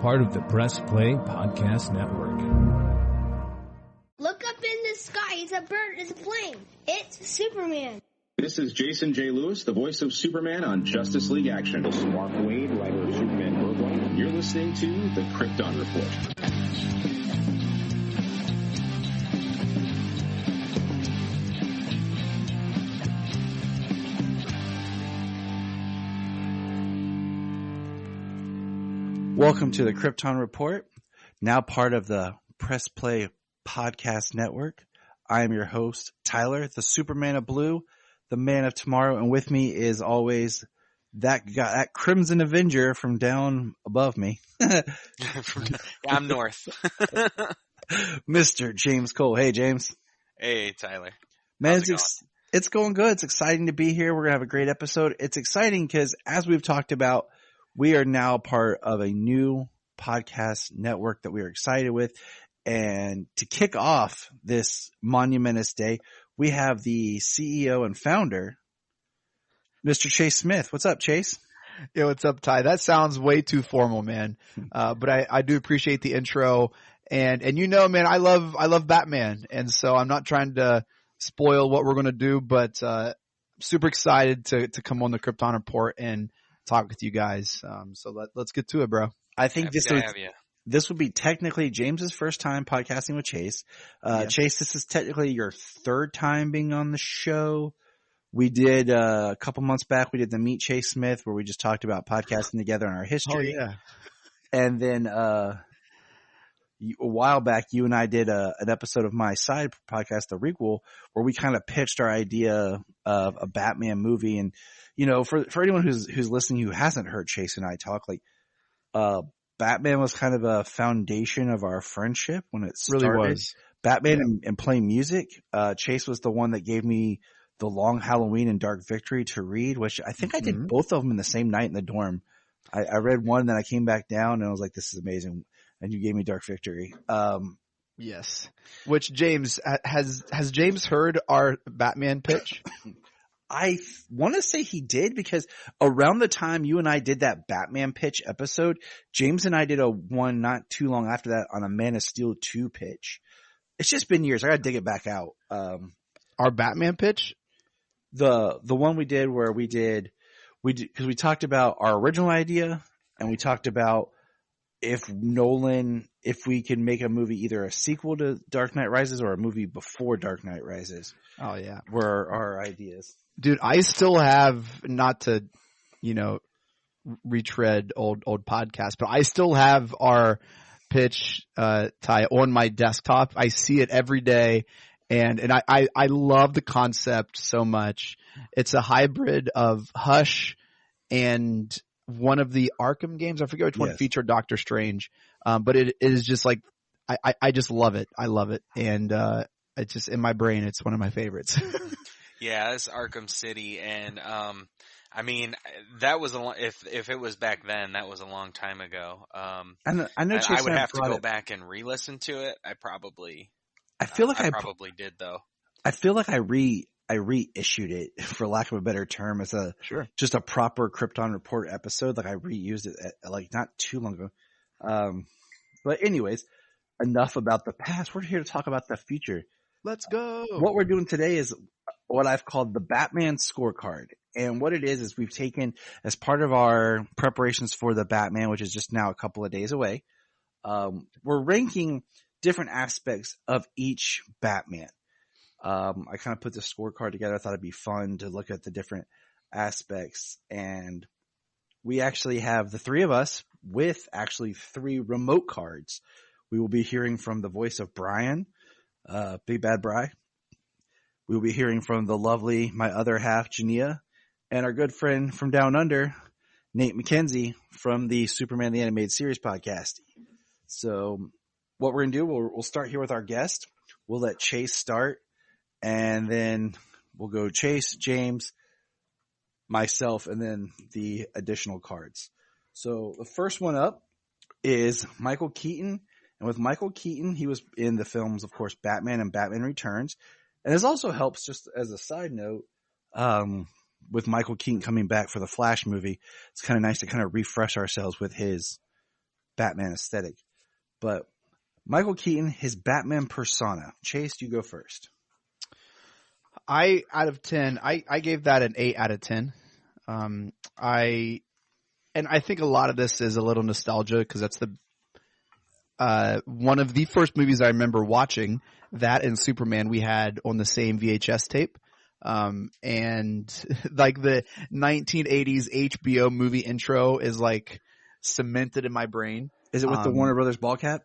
part of the Press Play Podcast Network. Look up in the sky. It's a bird. It's a plane. It's Superman. This is Jason J. Lewis, the voice of Superman on Justice League Action. This is Mark Wade, writer of Superman Worldwide, and you're listening to the Krypton Report. Welcome to the Krypton Report, now part of the Press Play Podcast Network. I am your host, Tyler, the Superman of Blue, the Man of Tomorrow, and with me is always that guy, that Crimson Avenger from down above me. I'm north. Mr. James Cole. Hey, James. Hey, Tyler. Man, it's going good. It's exciting to be here. We're going to have a great episode. It's exciting because, as we've talked about, we are now part of a new podcast network that we are excited with. And to kick off this monumentous day, we have the CEO and founder, Mr. Chase Smith. What's up, Chase? Yo, what's up, Ty? That sounds way too formal, man. But I do appreciate the intro. And you know, man, I love Batman. And so I'm not trying to spoil what we're going to do, but super excited to come on the Krypton Report and talk with you guys. So let's get to it, bro. I think this would be technically James's first time podcasting with Chase. Chase, this is technically your third time being on the show. We did a couple months back, we did the Meet Chase Smith where we just talked about podcasting together and our history. Oh, yeah. And then a while back, you and I did an episode of my side podcast, The Requel, where we kind of pitched our idea of a Batman movie. And, you know, for anyone who's listening who hasn't heard Chase and I talk, like, Batman was kind of a foundation of our friendship when it started. Really was. Batman and playing music. Chase was the one that gave me The Long Halloween and Dark Victory to read, which I think I did both of them in the same night in the dorm. I read one, then I came back down and I was like, this is amazing. And you gave me Dark Victory. Yes. Which James, has James heard our Batman pitch? I want to say he did because around the time you and I did that Batman pitch episode, James and I did a one not too long after that on a Man of Steel 2 pitch. It's just been years. I got to dig it back out. Our Batman pitch? The one we did where we did, because we talked about our original idea and we talked about if we could make a movie, either a sequel to Dark Knight Rises or a movie before Dark Knight Rises. Oh yeah. Were our ideas. Dude, I still have, not to, retread old podcasts, but I still have our pitch, Ty, on my desktop. I see it every day. And I love the concept so much. It's a hybrid of Hush and one of the Arkham games. I forget which one featured Doctor Strange. But it is just like, I just love it. I love it. And, it's just in my brain. It's one of my favorites. Yeah, it's Arkham City. And, I mean, that was if it was back then, that was a long time ago. I know Chase I would have to go back and re-listen to it. I probably did though. I feel like I reissued it, for lack of a better term, as just a proper Krypton Report episode. Like I reused it like not too long ago. But anyways, enough about the past. We're here to talk about the future. Let's go. What we're doing today is what I've called the Batman Scorecard. And what it is we've taken, as part of our preparations for the Batman, which is just now a couple of days away, we're ranking different aspects of each Batman. I kind of put the scorecard together. I thought it'd be fun to look at the different aspects. And we actually have the three of us with actually 3 remote cards. We will be hearing from the voice of Brian, Big Bad Bri. We will be hearing from the lovely, my other half, Jania, and our good friend from Down Under, Nate McKenzie from the Superman the Animated Series podcast. So what we're going to do, we'll start here with our guest. We'll let Chase start, and then we'll go Chase, James, myself, and then the additional cards. So the first one up is Michael Keaton. And with Michael Keaton, he was in the films, of course, Batman and Batman Returns. And this also helps, just as a side note, with Michael Keaton coming back for the Flash movie, it's kind of nice to kind of refresh ourselves with his Batman aesthetic. But Michael Keaton, his Batman persona. Chase, you go first. Out of 10, I gave that an 8 out of 10. I think a lot of this is a little nostalgia because that's one of the first movies I remember watching. That and Superman we had on the same VHS tape. And like the 1980s HBO movie intro is like cemented in my brain. Is it with the Warner Brothers ball cap?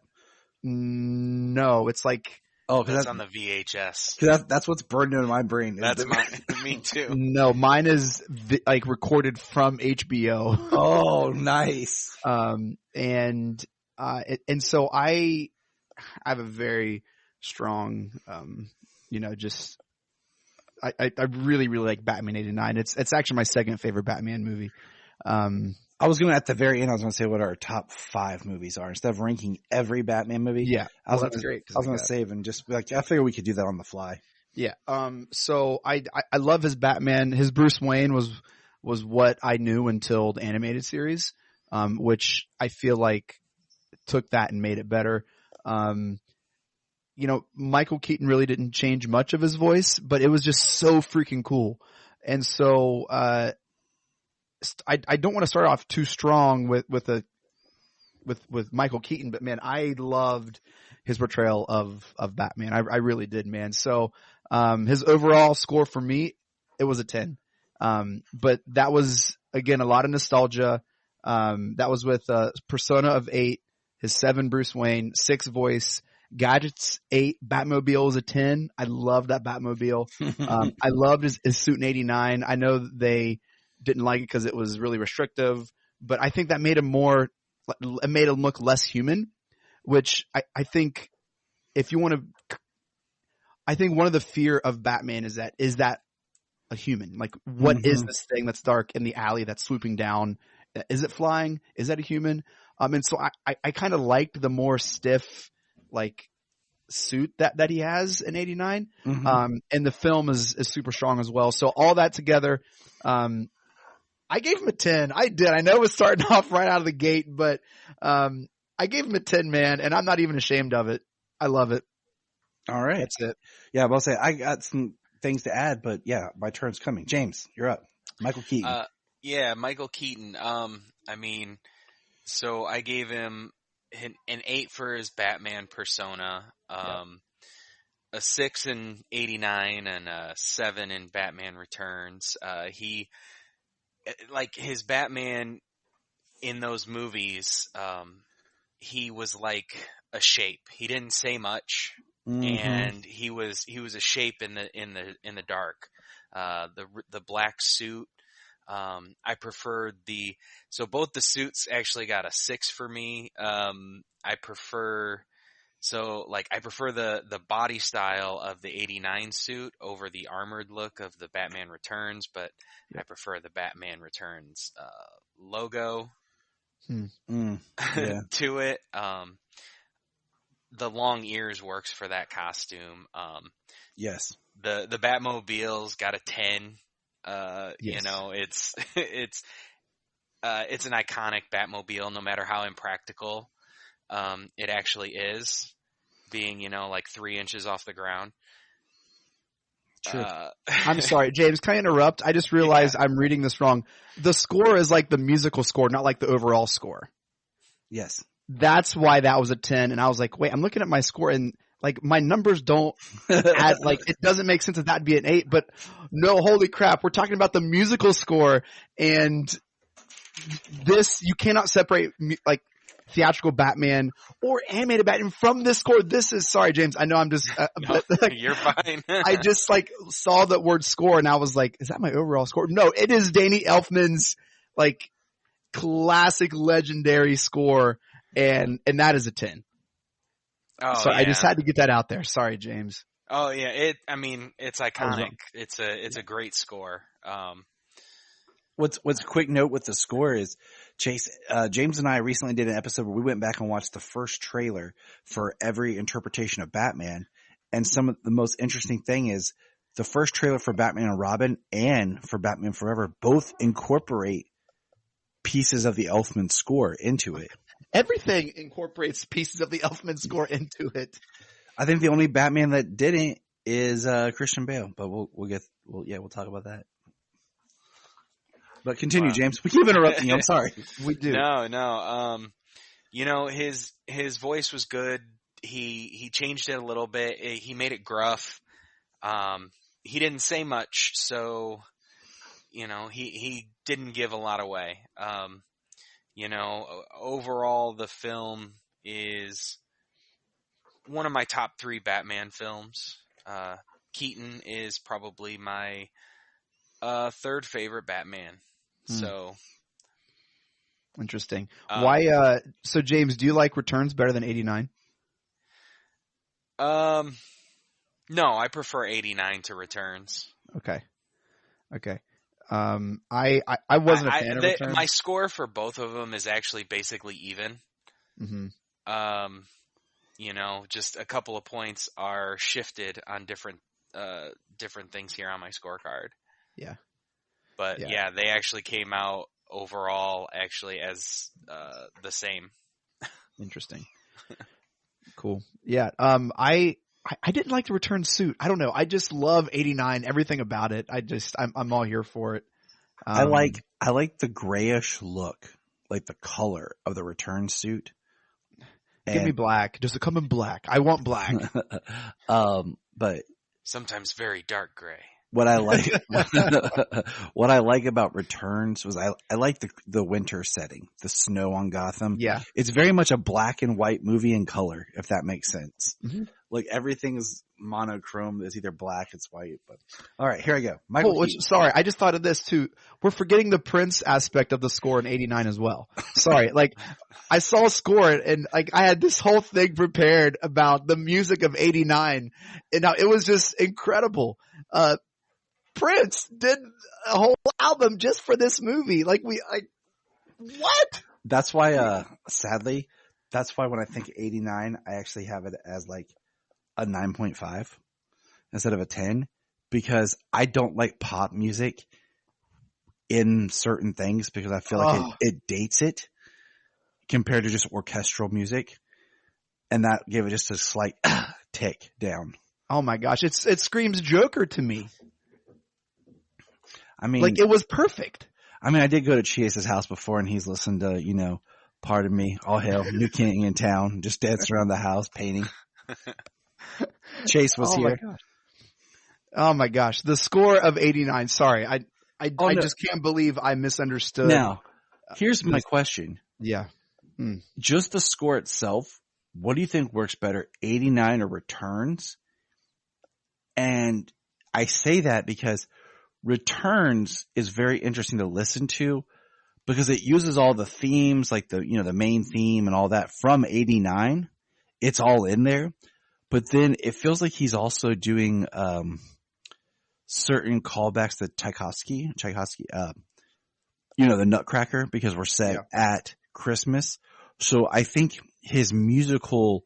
No, it's like, that's on the VHS. That's what's burned into my brain. That's me too. No, mine is like recorded from HBO. Oh, nice. And so I have a very strong, I really, really like Batman 89. It's actually my second favorite Batman movie. I was going to, at the very end, I was going to say what our top 5 movies are instead of ranking every Batman movie. Yeah. That's great. I was going to save and just be like, I figure we could do that on the fly. Yeah. So I love his Batman. His Bruce Wayne was what I knew until the animated series, which I feel like took that and made it better. Michael Keaton really didn't change much of his voice, but it was just so freaking cool. And so, I don't want to start off too strong with Michael Keaton, but man, I loved his portrayal of Batman. I really did, man. So, his overall score for me, it was a 10. But that was, again, a lot of nostalgia. That was with, persona of 8, his 7 Bruce Wayne, 6 voice, gadgets 8, Batmobile was a 10. I loved that Batmobile. I loved his suit in 89. I know that they didn't like it because it was really restrictive, but I think that made him look less human, which I think if you want to, I think one of the fear of Batman is that a human? Like, what is this thing that's dark in the alley that's swooping down? Is it flying? Is that a human? And so I kind of liked the more stiff, like, suit that he has in 89. And the film is super strong as well. So all that together, I gave him a 10. I did. I know it was starting off right out of the gate, but I gave him a 10, man, and I'm not even ashamed of it. I love it. All right. That's it. Yeah, I'll say I got some things to add, but yeah, my turn's coming. James, you're up. Michael Keaton. Michael Keaton. So I gave him an 8 for his Batman persona, a 6 in 89, and a 7 in Batman Returns. Like his Batman in those movies, he was like a shape. He didn't say much, and he was a shape in the dark. The black suit. I preferred so both the suits actually got a 6 for me. I prefer the body style of the 89 suit over the armored look of the Batman Returns, but I prefer the Batman Returns logo to it. The long ears works for that costume. Yes. The Batmobile's got a 10. Yes. It's an iconic Batmobile, no matter how impractical it actually is, being, like 3 inches off the ground. True. I'm sorry, James, can I interrupt? I just realized I'm reading this wrong. The score is like the musical score, not like the overall score. Yes. That's why that was a 10. And I was like, wait, I'm looking at my score and like my numbers don't add, like it doesn't make sense that that'd be an 8, but no, holy crap. We're talking about the musical score, and this, you cannot separate like theatrical Batman or animated Batman from this score. This is, sorry, James. I know I'm just, but, like, you're fine. I just like saw the word score and I was like, is that my overall score? No, it is Danny Elfman's like classic legendary score. And that is a 10. Oh, so yeah. I just had to get that out there. Sorry, James. Oh yeah. It's iconic. It's a great score. What's a quick note with the score is, Chase, James and I recently did an episode where we went back and watched the first trailer for every interpretation of Batman. And some of the most interesting thing is the first trailer for Batman and Robin and for Batman Forever both incorporate pieces of the Elfman score into it. Everything incorporates pieces of the Elfman score into it. I think the only Batman that didn't is Christian Bale, but we'll talk about that. But continue, James. We keep interrupting you. I'm sorry. We do. No. His voice was good. He changed it a little bit. He made it gruff. He didn't say much, so he didn't give a lot away. Overall the film is one of my top 3 Batman films. Keaton is probably my 3rd favorite Batman. So interesting. Why? So James, do you like Returns better than 89? No, I prefer 89 to Returns. Okay. I wasn't a fan of Returns. My score for both of them is actually basically even. Mm-hmm. Just a couple of points are shifted on different things here on my scorecard. Yeah. But yeah, they actually came out overall actually as the same. Interesting. Cool. Yeah. I didn't like the return suit. I don't know. I just love 89, everything about it. I'm all here for it. I like the grayish look, like the color of the return suit. Give me black. Just come in black. I want black. But sometimes very dark gray. What I like about Returns was I like the winter setting, the snow on Gotham. Yeah. It's very much a black and white movie in color, if that makes sense. Mm-hmm. Like everything is monochrome. It's either black, it's white. But all right, here I go. Sorry, I just thought of this too. We're forgetting the Prince aspect of the score in 89 as well. Sorry, I saw a score and I had this whole thing prepared about the music of 89, and now it was just incredible. Prince did a whole album just for this movie. What? That's why, sadly, when I think 89, I actually have it as a 9.5 instead of a 10, because I don't like pop music in certain things because I feel like it dates it compared to just orchestral music. And that gave it just a slight tick down. Oh my gosh. It screams Joker to me. I mean, it was perfect. I mean, I did go to Chase's house before and he's listened to, Pardon Me, All Hail, New King in Town, just dancing around the house, painting. Chase was here. Oh my gosh. The score of 89. Sorry. I just can't believe I misunderstood. Now, here's my question. Yeah. Just the score itself, what do you think works better, 89 or Returns? And I say that because Returns is very interesting to listen to because it uses all the themes, like the main theme and all that from 89. It's all in there. But then it feels like he's also doing certain callbacks to Tchaikovsky, the Nutcracker, because we're set at Christmas. So I think his musical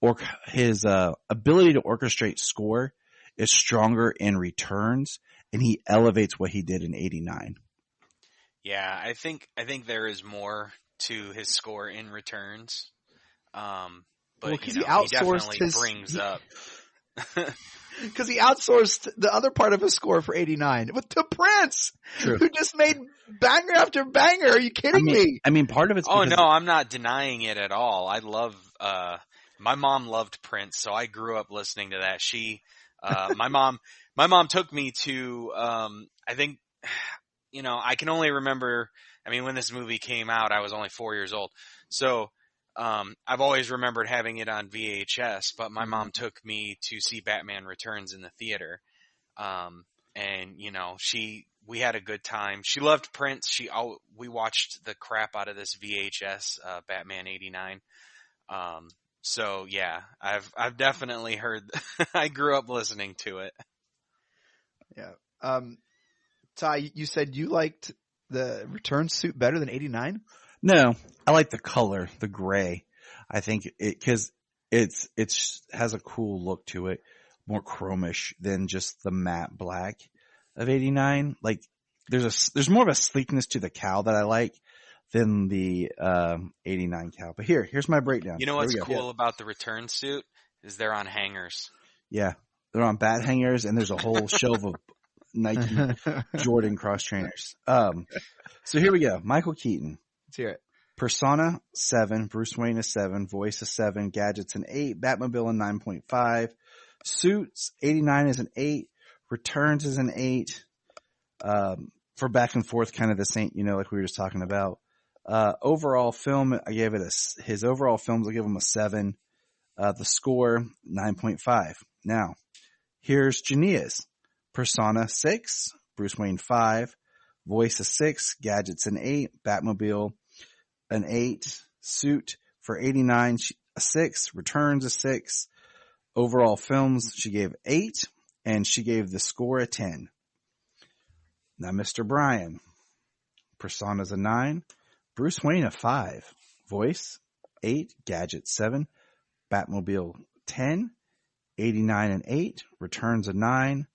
or his ability to orchestrate score is stronger in Returns, and he elevates what he did in 89. Yeah, I think there is more to his score in Returns. But he definitely brings up because he outsourced the other part of his score for 89 to Prince, who just made banger after banger. Are you kidding me? I mean, part of it's no, I'm not denying it at all. I love my mom loved Prince, so I grew up listening to that. My mom took me to I think I can only remember, when this movie came out, I was only 4 years old. So I've always remembered having it on VHS, but my mom took me to see Batman Returns in the theater. And we had a good time. She loved Prince. We watched the crap out of this VHS, Batman 89. So yeah, I've definitely heard, I grew up listening to it. Yeah. Ty, you said you liked the return suit better than 89? No, I like the color, the gray. I think cause it has a cool look to it, more chromish than just the matte black of 89. Like there's more of a sleekness to the cowl that I like than the 89 cal. But here's my breakdown. You know what's cool about the return suit is they're on hangers. Yeah, they're on bat hangers, and there's a whole shelf of Nike Jordan cross trainers. So here we go. Michael Keaton. Let's hear it. Persona 7, Bruce Wayne a 7, Voice a 7, Gadgets an 8, Batmobile a 9.5, Suits 89 is an 8, Returns is an 8. For back and forth, kind of the same, like we were just talking about. Overall film, I gave it his overall films, I give him a 7. The score 9.5. Now, here's Jania's. Persona 6, Bruce Wayne 5, Voice a 6, Gadgets an 8, Batmobile an 8, Suit for 89 a 6, Returns a 6. Overall films she gave 8, and she gave the score a 10. Now, Mr. Brian, Persona's a 9, Bruce Wayne a 5, Voice 8, Gadget 7, Batmobile 10, 89 and 8, Returns a 9,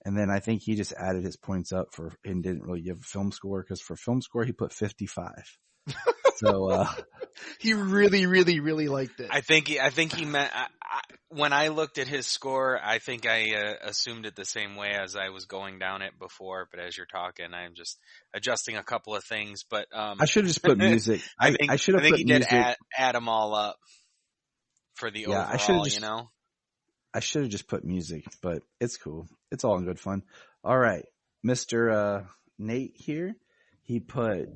and then I think he just added his points up and didn't really give a film score, because for film score he put 55. So he really, really, really liked it. I think he meant. When I looked at his score, I think I assumed it the same way as I was going down it before. But as you're talking, I'm just adjusting a couple of things. But I should have just put music. I should have put he music. did add them all up for the overall. I should have just put music, but it's cool. It's all in good fun. All right, Mr. Nate here. He put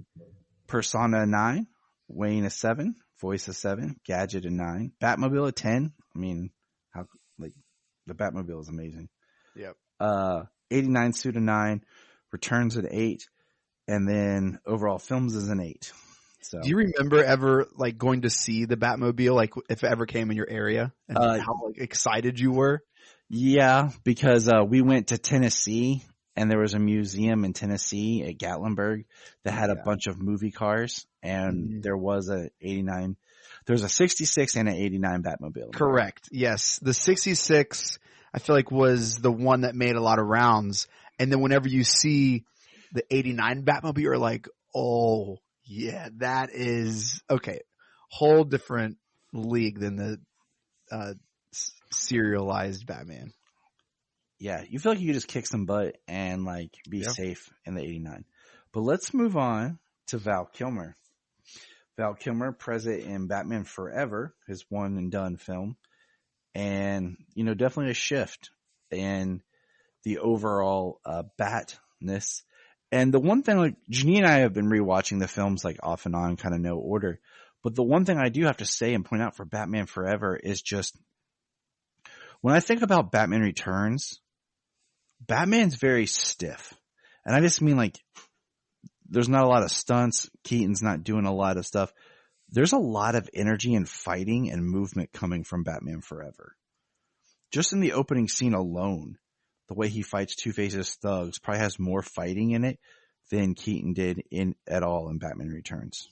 Persona a 9, Wayne a 7, Voice a 7, Gadget a 9, Batmobile a 10. I mean, the Batmobile is amazing. Yep. 89 Suit a 9, Returns an 8, and then overall films is an 8. So, do you remember ever going to see the Batmobile, if it ever came in your area, and how excited you were? Yeah, because we went to Tennessee, and there was a museum in Tennessee at Gatlinburg that had a bunch of movie cars, and there was a 89. There's a 66 and an 89 Batmobile. Correct. Yes. The 66, I feel like, was the one that made a lot of rounds. And then whenever you see the 89 Batmobile, you're like, oh, yeah, that is okay. Whole different league than the serialized Batman. Yeah, you feel like you could just kick some butt and be safe in the 89. But let's move on to Val Kilmer. Val Kilmer, present in Batman Forever, his one and done film. And, definitely a shift in the overall Batness. And the one thing, Janine and I have been rewatching the films off and on, kind of no order. But the one thing I do have to say and point out for Batman Forever is just, when I think about Batman Returns, Batman's very stiff. And I just mean there's not a lot of stunts. Keaton's not doing a lot of stuff. There's a lot of energy and fighting and movement coming from Batman Forever. Just in the opening scene alone, the way he fights Two-Face's thugs probably has more fighting in it than Keaton did at all in Batman Returns.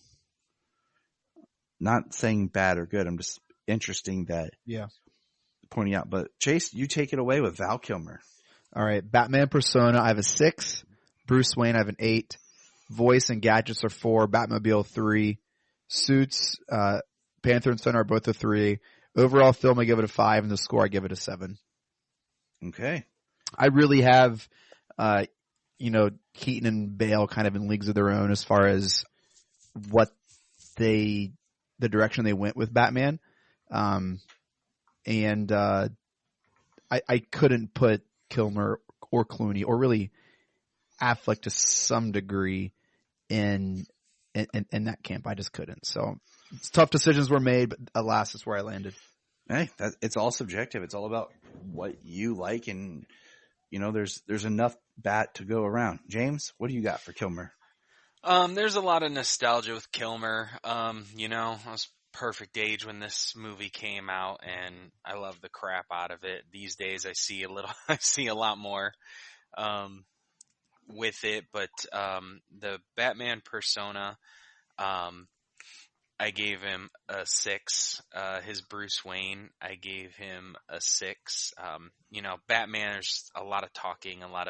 Not saying bad or good. I'm just interesting that pointing out. But Chase, you take it away with Val Kilmer. All right, Batman Persona, I have a 6. Bruce Wayne, I have an 8. Voice and Gadgets are 4. Batmobile 3. Suits, Panther and Son are both a 3. Overall film, I give it a 5, and the score, I give it a 7. Okay. I really have, Keaton and Bale kind of in leagues of their own as far as the direction they went with Batman. And I couldn't put Kilmer or Clooney or really Affleck to some degree in that camp. I just couldn't. So tough decisions were made, but alas, that's where I landed. Hey, it's all subjective. It's all about what you like, and there's enough Bat to go around. James, what do you got for Kilmer? There's a lot of nostalgia with Kilmer. I was perfect age when this movie came out, and I love the crap out of it. These days, I see a lot more with it, but the Batman Persona, I gave him a 6. His Bruce Wayne, I gave him a 6. Batman, there's a lot of talking, a lot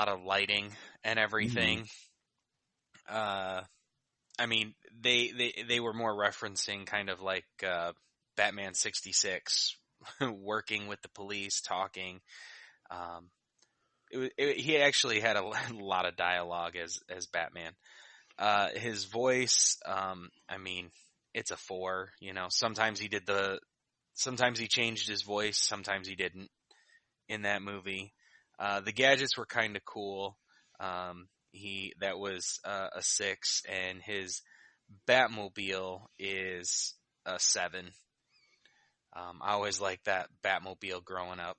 of lighting and everything. I mean, they were more referencing kind of like Batman 66, working with the police, talking. He actually had a lot of dialogue as Batman. His voice, I mean, it's a 4. You know, sometimes he changed his voice, sometimes he didn't. In that movie, the gadgets were kind of cool. That was a 6, and his Batmobile is a 7. I always liked that Batmobile growing up.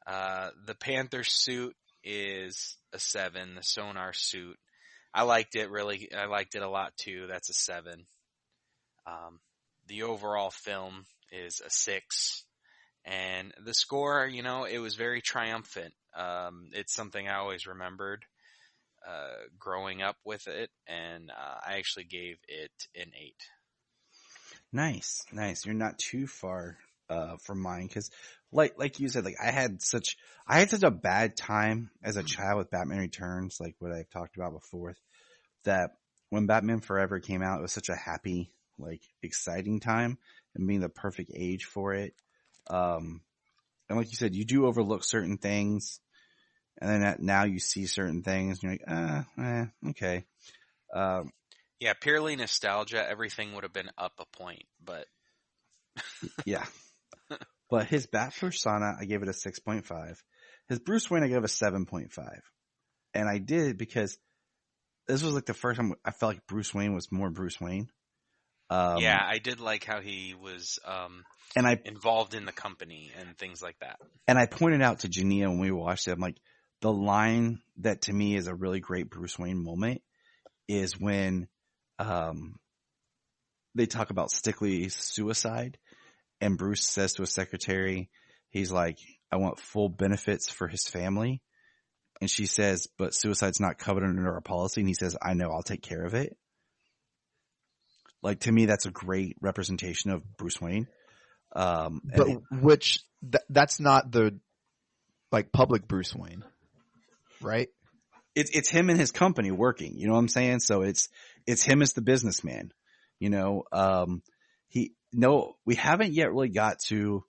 The Panther suit is a 7. The sonar suit, I liked it a lot too. That's a 7. The overall film is a 6. And the score, you know, it was very triumphant. It's something I always remembered growing up with it, and I actually gave it an 8. Nice. You're not too far from mine, because like you said, like I had such a bad time as a child with Batman Returns, like what I've talked about before, that when Batman Forever came out, it was such a happy, like exciting time, and being the perfect age for it. And like you said, you do overlook certain things, and then now you see certain things, and you're like, okay. Yeah, purely nostalgia, everything would have been up a point, but yeah. But his Bat persona, I gave it a 6.5. His Bruce Wayne, I gave a 7.5. And I did because this was like the first time I felt like Bruce Wayne was more Bruce Wayne. Yeah, I did like how he was involved in the company and things like that. And I pointed out to Jania when we watched it, I'm like, the line that to me is a really great Bruce Wayne moment is when they talk about Stickley's suicide, and Bruce says to his secretary, he's like, I want full benefits for his family. And she says, but suicide's not covered under our policy. And he says, I know, I'll take care of it. Like, to me, that's a great representation of Bruce Wayne. That's not the, like, public Bruce Wayne, right? It's him and his company working, you know what I'm saying? So it's him as the businessman, you know. We haven't yet really got to,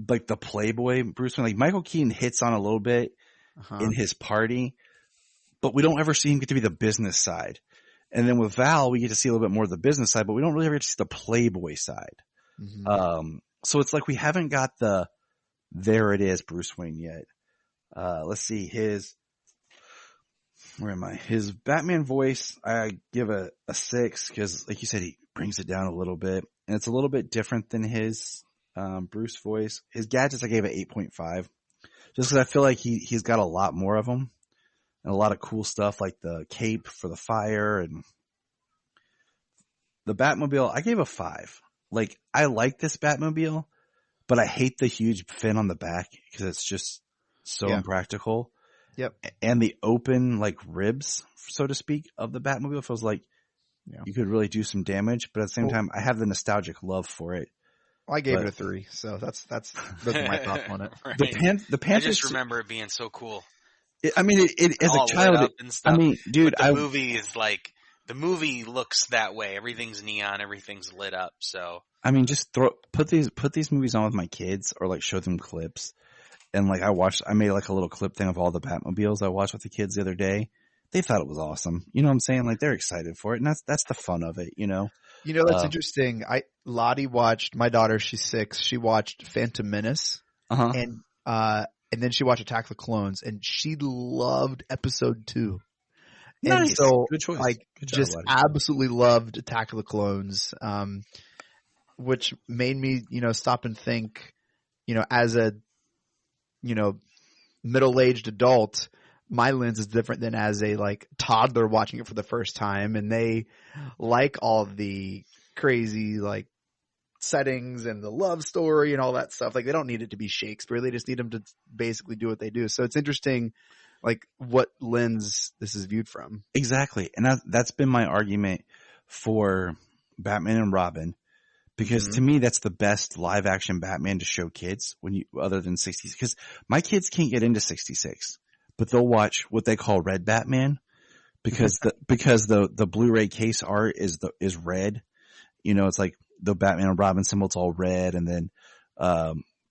like, the playboy Bruce Wayne. Like, Michael Keaton hits on a little bit in his party, but we don't ever see him get to be the business side. And then with Val, we get to see a little bit more of the business side, but we don't really ever get to see the playboy side. Mm-hmm. So it's like we haven't got the there it is Bruce Wayne yet. Let's see where am I? His Batman voice, I give a 6 because, like you said, he brings it down a little bit, and it's a little bit different than his Bruce voice. His gadgets, I gave it 8.5, just because I feel like he's got a lot more of them and a lot of cool stuff, like the cape for the fire and the Batmobile. I gave a 5. Like, I like this Batmobile, but I hate the huge fin on the back because it's just so impractical. Yep. And the open, like, ribs, so to speak, of the Batmobile feels like you could really do some damage, but at the same time, I have the nostalgic love for it. I gave it a 3, so that's those are my thoughts on it. Right. The Panthers, I just remember it being so cool. I mean, as a child, I mean, dude, but the movie is like, the movie looks that way. Everything's neon, everything's lit up. So I mean, just put these movies on with my kids, or like show them clips. And like I made like a little clip thing of all the Batmobiles I watched with the kids the other day. They thought it was awesome. You know what I'm saying? Like, they're excited for it, and that's the fun of it, you know? You know, that's interesting. Lottie watched, my daughter, she's 6, she watched Phantom Menace. And then she watched Attack of the Clones, and she loved episode 2. Nice. And so, good choice. like, good job, just Lottie. absolutely loved Attack of the Clones, which made me, you know, stop and think, you know, as a, you know, middle-aged adult, my lens is different than as a, like, toddler watching it for the first time, and they like all the crazy, like, settings and the love story and all that stuff. Like, they don't need it to be Shakespeare. They just need them to basically do what they do. So it's interesting, like, what lens this is viewed from. Exactly. And that's been my argument for Batman and Robin, because to me, that's the best live action Batman to show kids other than 66. Because my kids can't get into 66, but they'll watch what they call Red Batman, because the Blu-ray case art is red. It's like the Batman and Robin symbol, it's all red, and then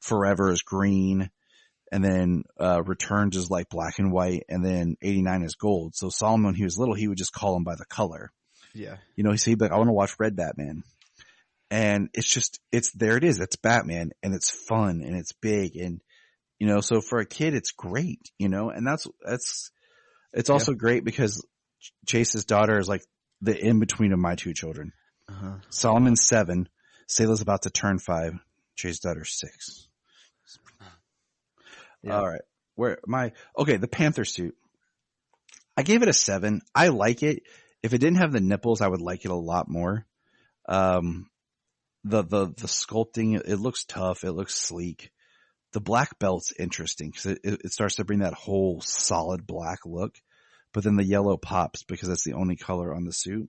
Forever is green, and then Returns is like black and white, and then 89 is gold. So Solomon, when he was little, he would just call them by the color. Yeah. He'd be like, I want to watch Red Batman. And there it is. It's Batman, and it's fun, and it's big. And, so for a kid, it's great, and it's also great because Chase's daughter is like the in-between of my two children. Uh-huh. Solomon's 7. Sayla's about to turn 5. Chase's daughter's 6. Yeah. All right. The Panther suit. I gave it a 7. I like it. If it didn't have the nipples, I would like it a lot more. The sculpting, it looks tough. It looks sleek. The black belt's interesting because it starts to bring that whole solid black look, but then the yellow pops because that's the only color on the suit.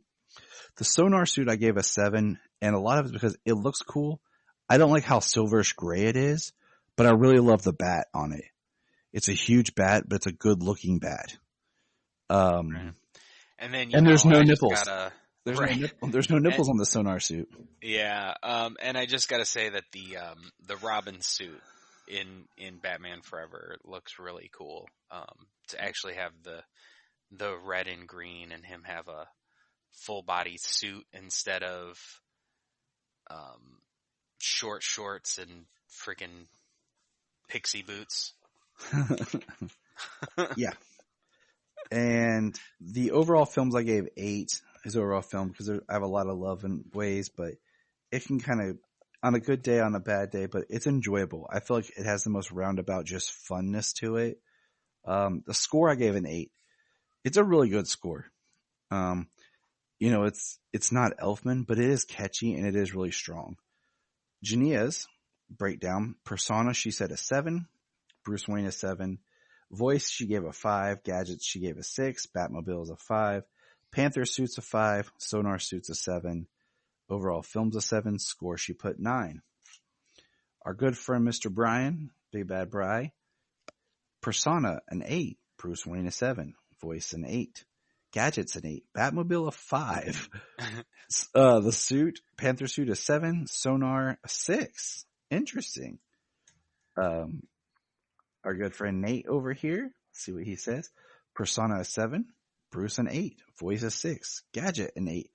The Sonar suit I gave a 7, and a lot of it's because it looks cool. I don't like how silverish gray it is, but I really love the bat on it. It's a huge bat, but it's a good looking bat. And then there's no nipples. There's no nipples on the Sonar suit. Yeah. And I just gotta say that the Robin suit in Batman Forever looks really cool. To actually have the red and green and him have a full body suit instead of short shorts and freaking pixie boots. Yeah. And the overall films I gave 8 is overall film because I have a lot of love in ways, but it can kind of, on a good day, on a bad day, but it's enjoyable. I feel like it has the most roundabout just funness to it. The score I gave an 8. It's a really good score. It's not Elfman, but it is catchy and it is really strong. Jania's breakdown, Persona, she said a 7. Bruce Wayne a 7. Voice, she gave a 5. Gadgets, she gave a 6. Batmobile is a 5. Panther suit's a 5. Sonar suit's a 7. Overall film's a 7. Score, she put 9. Our good friend Mr. Brian, Big Bad Bri, Persona an 8. Bruce Wayne a 7. Voice an 8. Gadgets an 8. Batmobile a 5. The suit, Panther suit a 7. Sonar a 6. Interesting. Our good friend Nate over here, let's see what he says. Persona a 7. Bruce an 8. Voice a 6. Gadget an 8.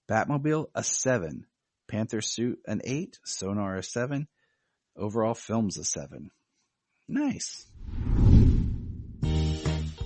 Batmobile a 7. Panther suit an 8. Sonar a 7. Overall film's a 7. Nice.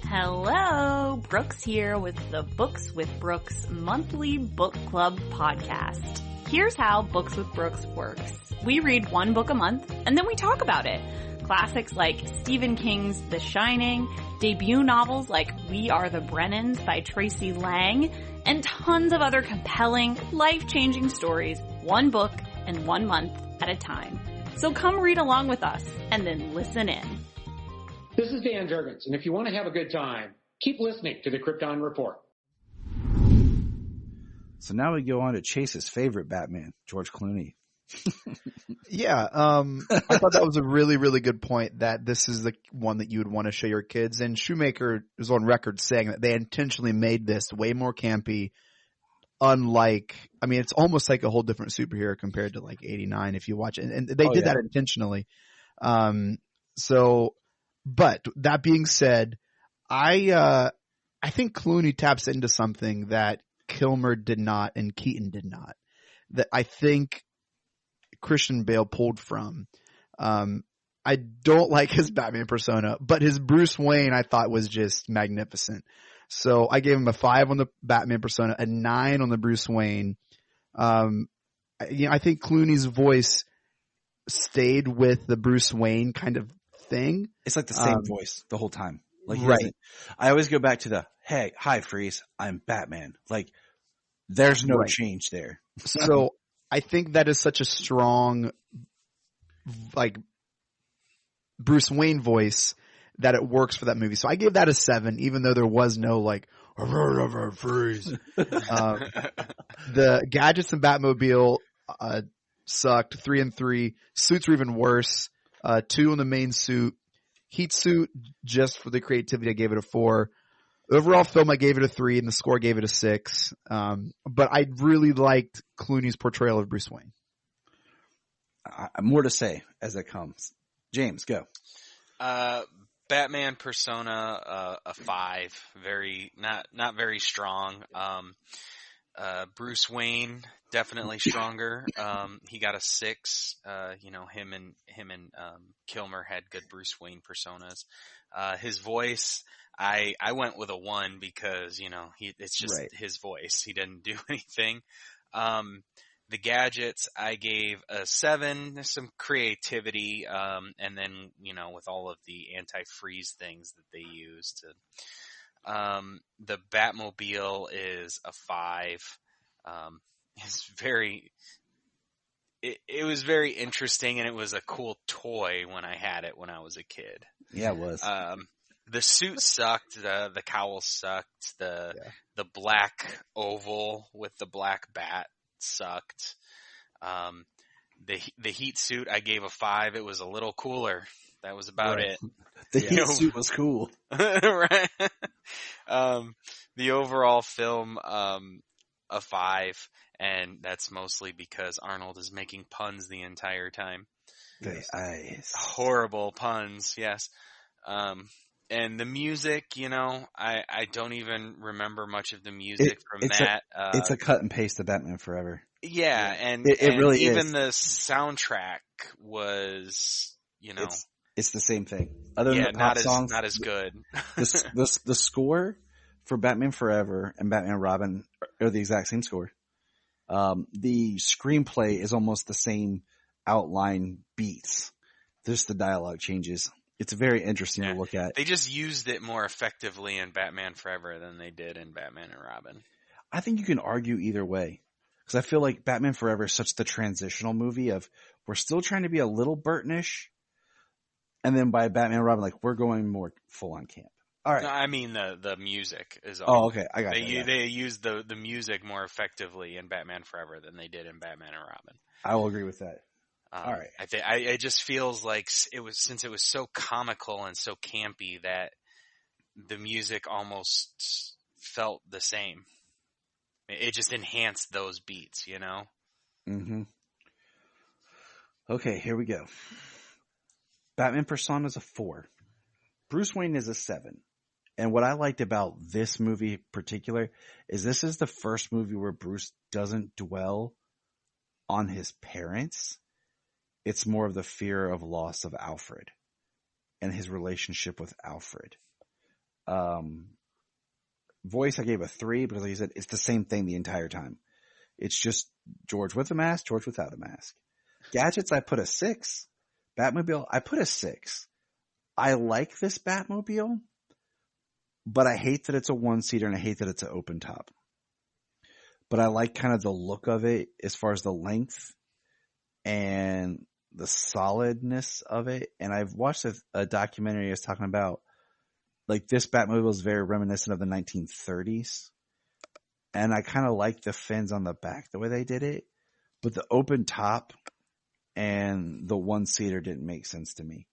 Hello, Brooks here with the Books with Brooks monthly book club podcast. Here's how Books with Brooks works. We read one book a month and then we talk about it. Classics like Stephen King's The Shining, debut novels like We Are the Brennans by Tracy Lang, and tons of other compelling, life-changing stories, one book and 1 month at a time. So come read along with us and then listen in. This is Dan Jurgens, and if you want to have a good time, keep listening to the Krypton Report. So now we go on to Chase's favorite Batman, George Clooney. Yeah, I thought that was a really, really good point that this is the one that you would want to show your kids. And Shoemaker is on record saying that they intentionally made this way more campy, it's almost like a whole different superhero compared to like 89 if you watch it. And they did that intentionally. But that being said, I think Clooney taps into something that Kilmer did not and Keaton did not. That I think Christian Bale pulled from. I don't like his Batman persona, but his Bruce Wayne I thought was just magnificent. So I gave him a 5 on the Batman persona, a 9 on the Bruce Wayne. I think Clooney's voice stayed with the Bruce Wayne kind of thing. It's like the same voice the whole time. Like right. I always go back to the, hey, hi, Freeze, I'm Batman. Like, there's no change there. So I think that is such a strong, like, Bruce Wayne voice that it works for that movie. So I gave that a 7, even though there was no, like, Freeze. The gadgets and Batmobile sucked. 3 and 3. Suits were even worse. 2 on the main suit. Heat suit, just for the creativity, I gave it a 4. Overall film, I gave it a 3, and the score gave it a 6. But I really liked Clooney's portrayal of Bruce Wayne. More to say as it comes. James, go. Batman persona, a 5. Not very strong. Bruce Wayne, definitely stronger. He got a 6. Him and Kilmer had good Bruce Wayne personas. His voice, I went with a 1 because, it's just his voice. He didn't do anything. The gadgets, I gave a 7. There's some creativity, and then, with all of the anti-freeze things that they used. The Batmobile is a 5. It was very interesting, and it was a cool toy when I had it when I was a kid. Yeah, it was. The suit sucked. The cowl sucked. The black oval with the black bat sucked. The heat suit, I gave a 5. It was a little cooler. That was about it. The heat suit was cool. Right. The overall film, a 5, and that's mostly because Arnold is making puns the entire time. Horrible puns, yes. And the music, I don't even remember much of the music from that. It's a cut and paste of Batman Forever. Yeah, and it really even is. the soundtrack was, It's the same thing. Other than the pop songs, not as good. the score for Batman Forever and Batman Robin are the exact same score. The screenplay is almost the same outline beats. Just the dialogue changes. It's very interesting to look at. They just used it more effectively in Batman Forever than they did in Batman and Robin. I think you can argue either way. Because I feel like Batman Forever is such the transitional movie of we're still trying to be a little Burton-ish. And then by Batman and Robin, we're going more full on camp. All right. No, I mean the music is all. Oh, okay. I got it. They used the music more effectively in Batman Forever than they did in Batman and Robin. I will agree with that. All right. It just feels like since it was so comical and so campy that the music almost felt the same. It just enhanced those beats, Mm-hmm. Okay, here we go. Batman Persona is a 4. Bruce Wayne is a 7. And what I liked about this movie in particular is this is the first movie where Bruce doesn't dwell on his parents. It's more of the fear of loss of Alfred and his relationship with Alfred. Voice, I gave a 3 because like you said, it's the same thing the entire time. It's just George with a mask, George without a mask. Gadgets, I put a 6. Batmobile, I put a 6. I like this Batmobile, but I hate that it's a 1-seater and I hate that it's an open top. But I like kind of the look of it as far as the length and the solidness of it. And I've watched a documentary I was talking about, this Batmobile is very reminiscent of the 1930s. And I kind of like the fins on the back, the way they did it. But the open top and the 1-seater didn't make sense to me.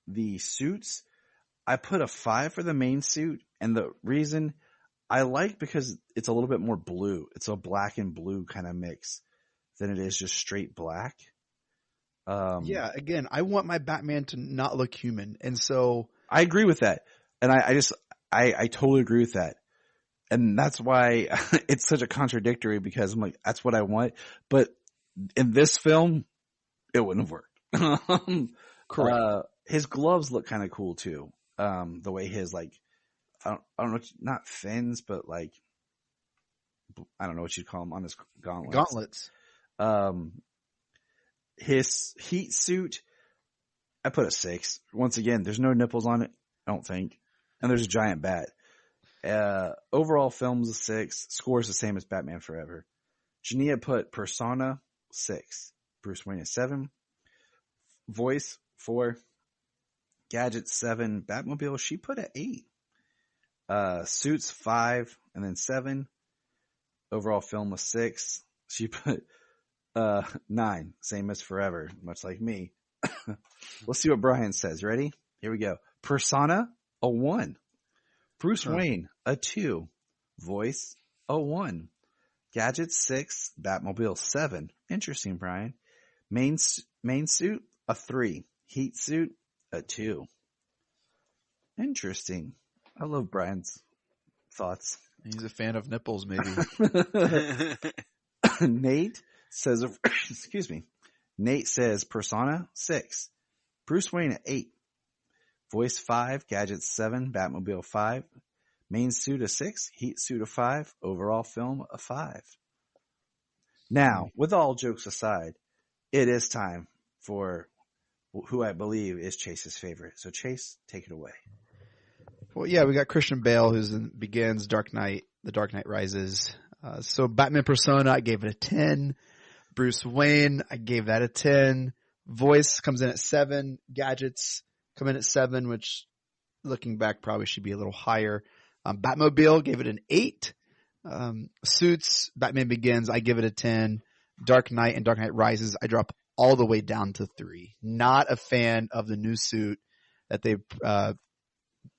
The suits, I put a 5 for the main suit. And the reason I like because it's a little bit more blue. It's a black and blue kind of mix than it is just straight black. Yeah, again, I want my Batman to not look human. And so I agree with that. And I totally agree with that. And that's why it's such a contradictory because I'm like, that's what I want. But in this film, it wouldn't have worked. Correct. His gloves look kind of cool too. The way his I don't know, not fins, but I don't know what you'd call them on his gauntlets. His heat suit, I put a 6. Once again, there's no nipples on it, I don't think. And there's a giant bat. Overall film's a 6. Score's the same as Batman Forever. Jania put Persona 6. Bruce Wayne is 7. Voice 4. Gadget 7. Batmobile, she put at 8. Suits 5 and then 7. Overall film was 6. She put 9, same as Forever, much like me. Let's see what Brian says. Ready? Here we go. Persona, a 1. Bruce Wayne, a 2. Voice, a 1. Gadgets, 6. Batmobile, 7. Interesting, Brian. Main suit, a 3. Heat suit, a 2. Interesting. I love Brian's thoughts. He's a fan of nipples, maybe. Nate says, excuse me. Nate says Persona 6. Bruce Wayne at 8. Voice 5. Gadgets 7. Batmobile 5. Main suit a 6. Heat suit a 5. Overall film a 5. Now, with all jokes aside, it is time for who I believe is Chase's favorite. So Chase, take it away. Well, yeah, we got Christian Bale, begins Dark Knight, The Dark Knight Rises. So Batman Persona, I gave it a 10. Bruce Wayne, I gave that a 10. Voice comes in at 7. Gadgets come in at 7, which looking back probably should be a little higher. Batmobile, gave it an 8. Suits, Batman Begins, I give it a 10. Dark Knight and Dark Knight Rises, I drop all the way down to 3. Not a fan of the new suit that they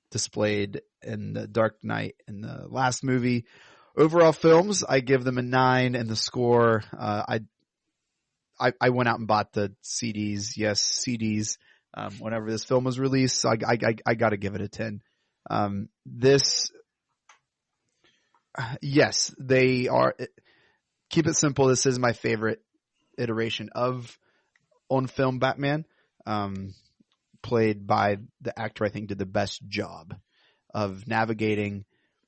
displayed in the Dark Knight in the last movie. Overall films, I give them a 9, and the score, I went out and bought the CDs. Yes, CDs. Whenever this film was released, so I got to give it a 10. Yes, they are. Keep it simple. This is my favorite iteration of on-film Batman, played by the actor I think did the best job of navigating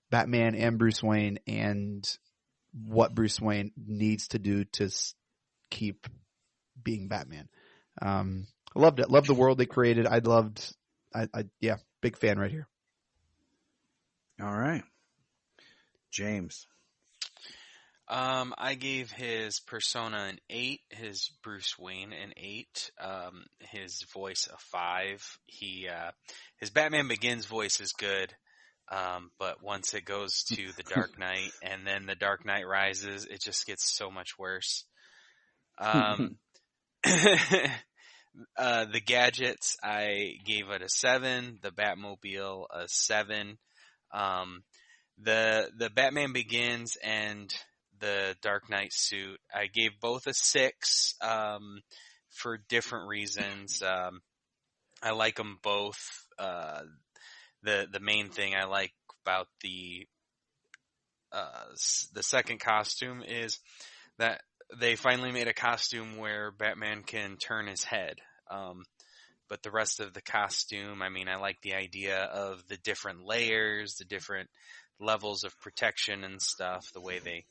Batman and Bruce Wayne and what Bruce Wayne needs to do to keep being Batman. I loved it. Loved the world they created. Yeah, big fan right here. All right. James. I gave his Persona an 8, his Bruce Wayne an 8, his voice a 5. His Batman Begins voice is good, but once it goes to the Dark Knight and then the Dark Knight Rises, it just gets so much worse. The Gadgets, I gave it a 7, the Batmobile a 7, the Batman Begins and the Dark Knight suit, I gave both a 6, for different reasons. I like them both. The main thing I like about the second costume is that they finally made a costume where Batman can turn his head. But the rest of the costume, I mean, I like the idea of the different layers, the different levels of protection and stuff, the way they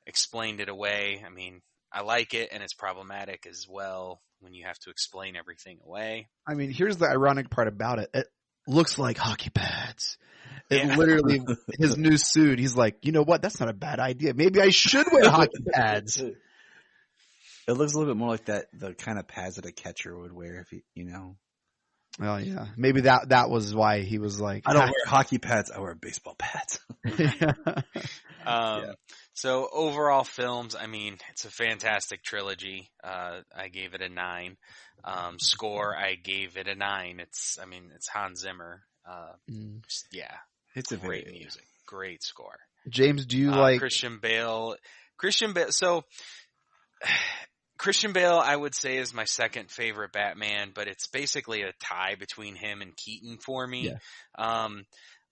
explained it away. I mean, I like it, and it's problematic as well when you have to explain everything away. I mean, here's the ironic part about it. It looks like hockey pads. It literally, his new suit, he's like, you know what? That's not a bad idea. Maybe I should wear hockey pads. It looks a little bit more like the kind of pads that a catcher would wear, if you know. Well, yeah. Maybe that was why he was like, I don't wear hockey pads. I wear baseball pads. So overall films, I mean, it's a fantastic trilogy. I gave it a 9. Score, I gave it a 9. It's Hans Zimmer. It's a great music, great score. James, do you like Christian Bale? So Christian Bale, I would say, is my second favorite Batman, but it's basically a tie between him and Keaton for me. Yeah.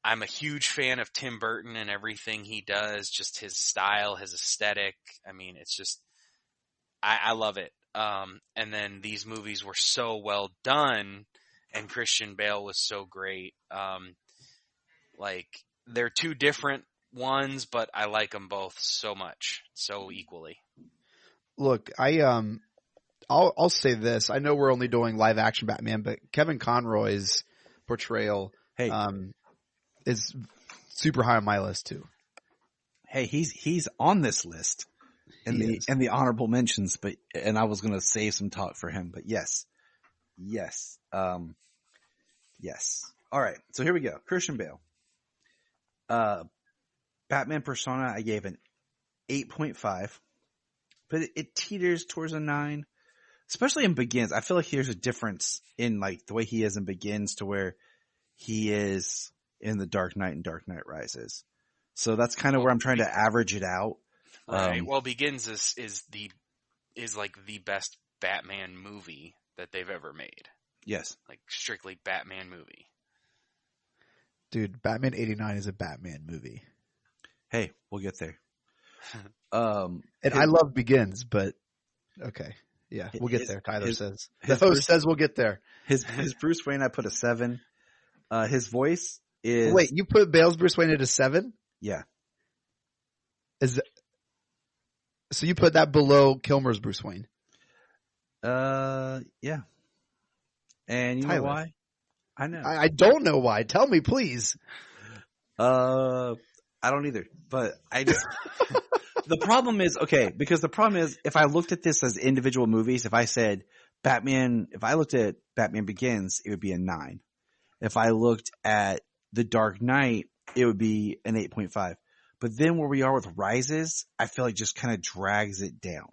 I'm a huge fan of Tim Burton and everything he does, just his style, his aesthetic. I mean, it's just, I love it. And then these movies were so well done, and Christian Bale was so great. Like, they're two different ones, but I like them both so much, so equally. Look, I'll say this. I know we're only doing live action Batman, but Kevin Conroy's portrayal, is super high on my list too. Hey, he's on this list in the honorable mentions, and I was going to save some talk for him, but yes. All right. So here we go. Christian Bale. Batman Persona, I gave an 8.5, but it teeters towards a 9, especially in Begins. I feel like here's a difference in like the way he is in Begins to where he is in The Dark Knight and Dark Knight Rises. So that's kind of where I'm trying to average it out. Right. Well, Begins is like the best Batman movie that they've ever made. Yes. Like strictly Batman movie. Dude, Batman 89 is a Batman movie. Hey, we'll get there. And I love Begins, but okay. Yeah, we'll get there. Tyler says. The host says we'll get there. His Bruce Wayne, I put a 7. His voice is... Wait, you put Bale's Bruce Wayne at a 7? Yeah. So you put that below Kilmer's Bruce Wayne? Yeah. And you know why? I know. I don't know why. Tell me, please. I don't either. But I just the problem is if I looked at this as individual movies, if I looked at Batman Begins, it would be a 9. If I looked at The Dark Knight, it would be an 8.5. But then where we are with Rises, I feel like just kind of drags it down.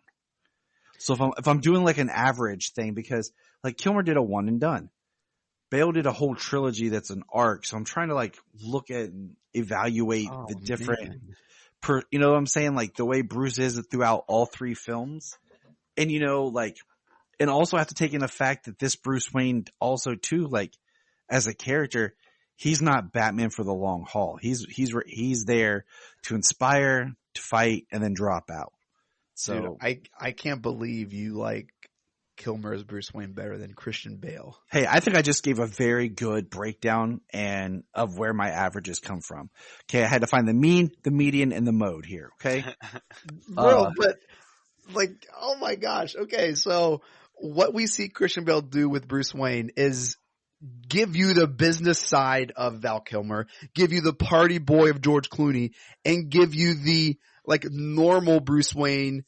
So if I'm doing like an average thing, because like Kilmer did a one and done. Bale did a whole trilogy that's an arc. So I'm trying to like look at and evaluate the different, you know what I'm saying? Like the way Bruce is throughout all 3 films. And and also have to take into fact that this Bruce Wayne also too, like as a character, he's not Batman for the long haul. He's there to inspire, to fight, and then drop out. So dude, I can't believe you like Kilmer as Bruce Wayne better than Christian Bale. Hey, I think I just gave a very good breakdown of where my averages come from. Okay, I had to find the mean, the median, and the mode here. Okay, bro, but like, oh my gosh. Okay, so what we see Christian Bale do with Bruce Wayne is give you the business side of Val Kilmer, give you the party boy of George Clooney, and give you the like normal Bruce Wayne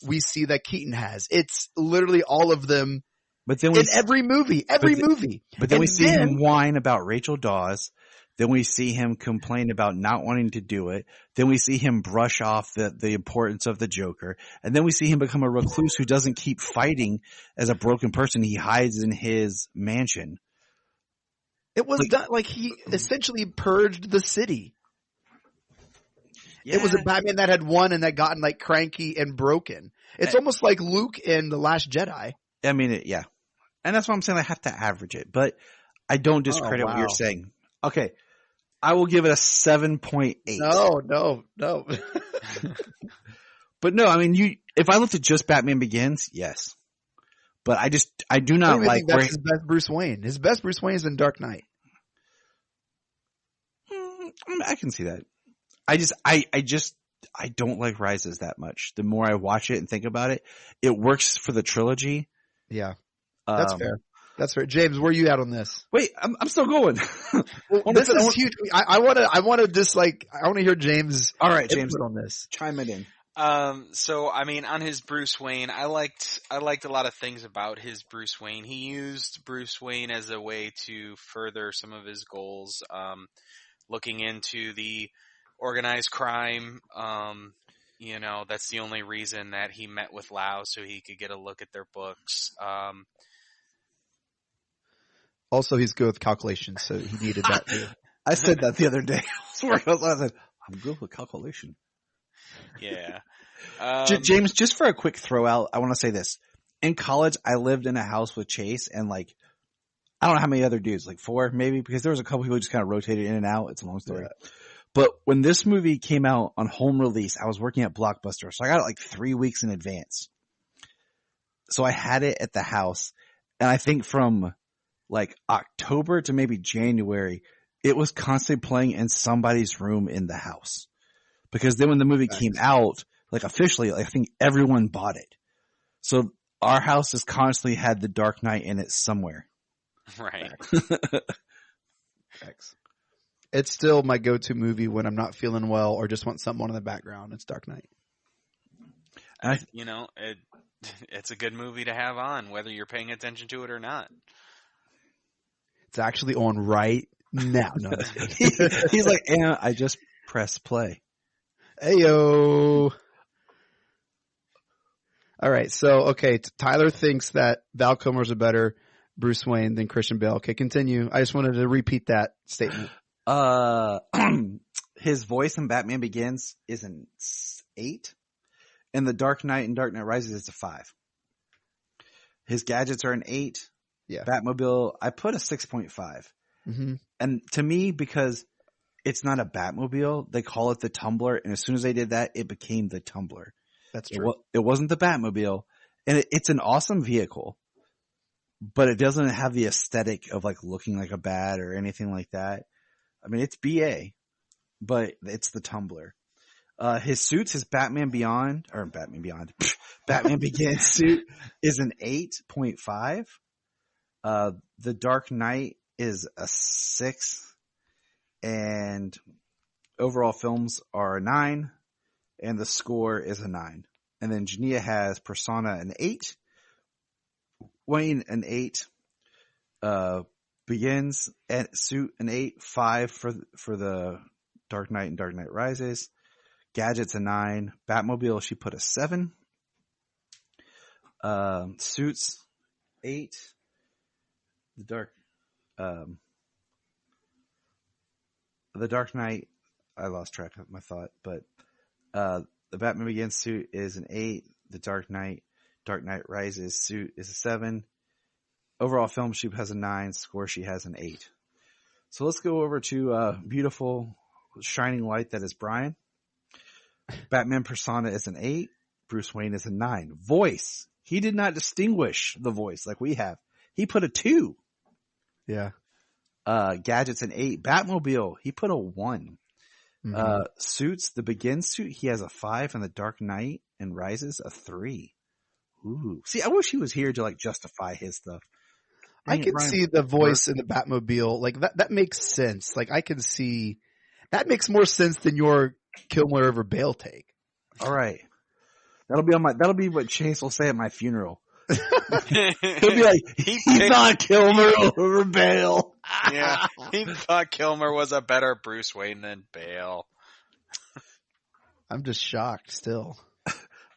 we see that Keaton has. It's literally all of them. But then every movie. But then we see him whine about Rachel Dawes. Then we see him complain about not wanting to do it. Then we see him brush off the importance of the Joker. And then we see him become a recluse who doesn't keep fighting as a broken person. He hides in his mansion. It was like he essentially purged the city. Yeah. It was a Batman that had won and that gotten like cranky and broken. It's almost like Luke in The Last Jedi. I mean, yeah. And that's why I'm saying I have to average it. But I don't discredit what you're saying. Okay. I will give it a 7.8. No. But no, I mean, if I looked at just Batman Begins, yes. But I do not like that's his best Bruce Wayne. His best Bruce Wayne is in Dark Knight. I can see that. I don't like Rises that much. The more I watch it and think about it, it works for the trilogy. Yeah. That's fair. That's fair. James, where are you at on this? Wait, I'm still going. Well, this is huge. I want to hear James. All right, James, on this. Chime it in. So I mean, on his Bruce Wayne, I liked a lot of things about his Bruce Wayne. He used Bruce Wayne as a way to further some of his goals, looking into the organized crime. That's the only reason that he met with Lau, so he could get a look at their books. Also, he's good with calculations, so he needed that too. I said that the other day. I said, I'm good with calculation. Yeah. James, just for a quick throw out, I want to say this. In college, I lived in a house with Chase and like, I don't know how many other dudes, like 4 maybe, because there was a couple people who just kind of rotated in and out. It's a long story. Yeah. But when this movie came out on home release, I was working at Blockbuster. So I got it like 3 weeks in advance. So I had it at the house. And I think from like October to maybe January, it was constantly playing in somebody's room in the house. Because then when the movie came out, like officially, I think everyone bought it. So our house has constantly had The Dark Knight in it somewhere. Right. It's still my go-to movie when I'm not feeling well or just want something on in the background. It's Dark Knight. It's a good movie to have on, whether you're paying attention to it or not. It's actually on right now. No, he's like, I just press play. Heyo. All right. So, okay. Tyler thinks that Val Kilmer's a better Bruce Wayne than Christian Bale. Okay. Continue. I just wanted to repeat that statement. His voice in Batman Begins is an 8, and The Dark Knight and Dark Knight Rises is a 5. His gadgets are an 8. Yeah. Batmobile, I put a 6.5. Mm-hmm. And to me, because it's not a Batmobile, they call it the Tumbler, and as soon as they did that, it became the Tumbler. That's true. It wasn't the Batmobile, and it's an awesome vehicle, but it doesn't have the aesthetic of like looking like a bat or anything like that. I mean, it's BA, but it's the Tumbler. His suits, his Batman Begins suit is an 8.5. The Dark Knight is a 6, and overall films are a 9, and the score is a 9. And then Jania has Persona an 8, Wayne an 8, Begins and suit an 8, 5 for the Dark Knight and Dark Knight Rises. Gadgets a 9. Batmobile, she put a 7. Suits 8. The Dark Knight, I lost track of my thought, but the Batman Begins suit is an 8. The Dark Knight Rises suit is a 7. Overall film, she has a 9. Score, she has an 8. So let's go over to beautiful shining light that is Brian. Batman Persona is an 8. Bruce Wayne is a 9. Voice, he did not distinguish the voice like we have. He put a 2. Yeah. Gadgets an 8. Batmobile, he put a 1. Mm-hmm. Suits, the Begin suit, he has a 5, and the Dark Knight and Rises a 3. Ooh. See, I wish he was here to like justify his stuff. I can see the voice in the Batmobile. Like that makes sense. Like I can see that makes more sense than your Kilmer over Bale take. All right. That'll be what Chase will say at my funeral. He'll be like, he thought Kilmer over Bale. Yeah. He thought Kilmer was a better Bruce Wayne than Bale. I'm just shocked still.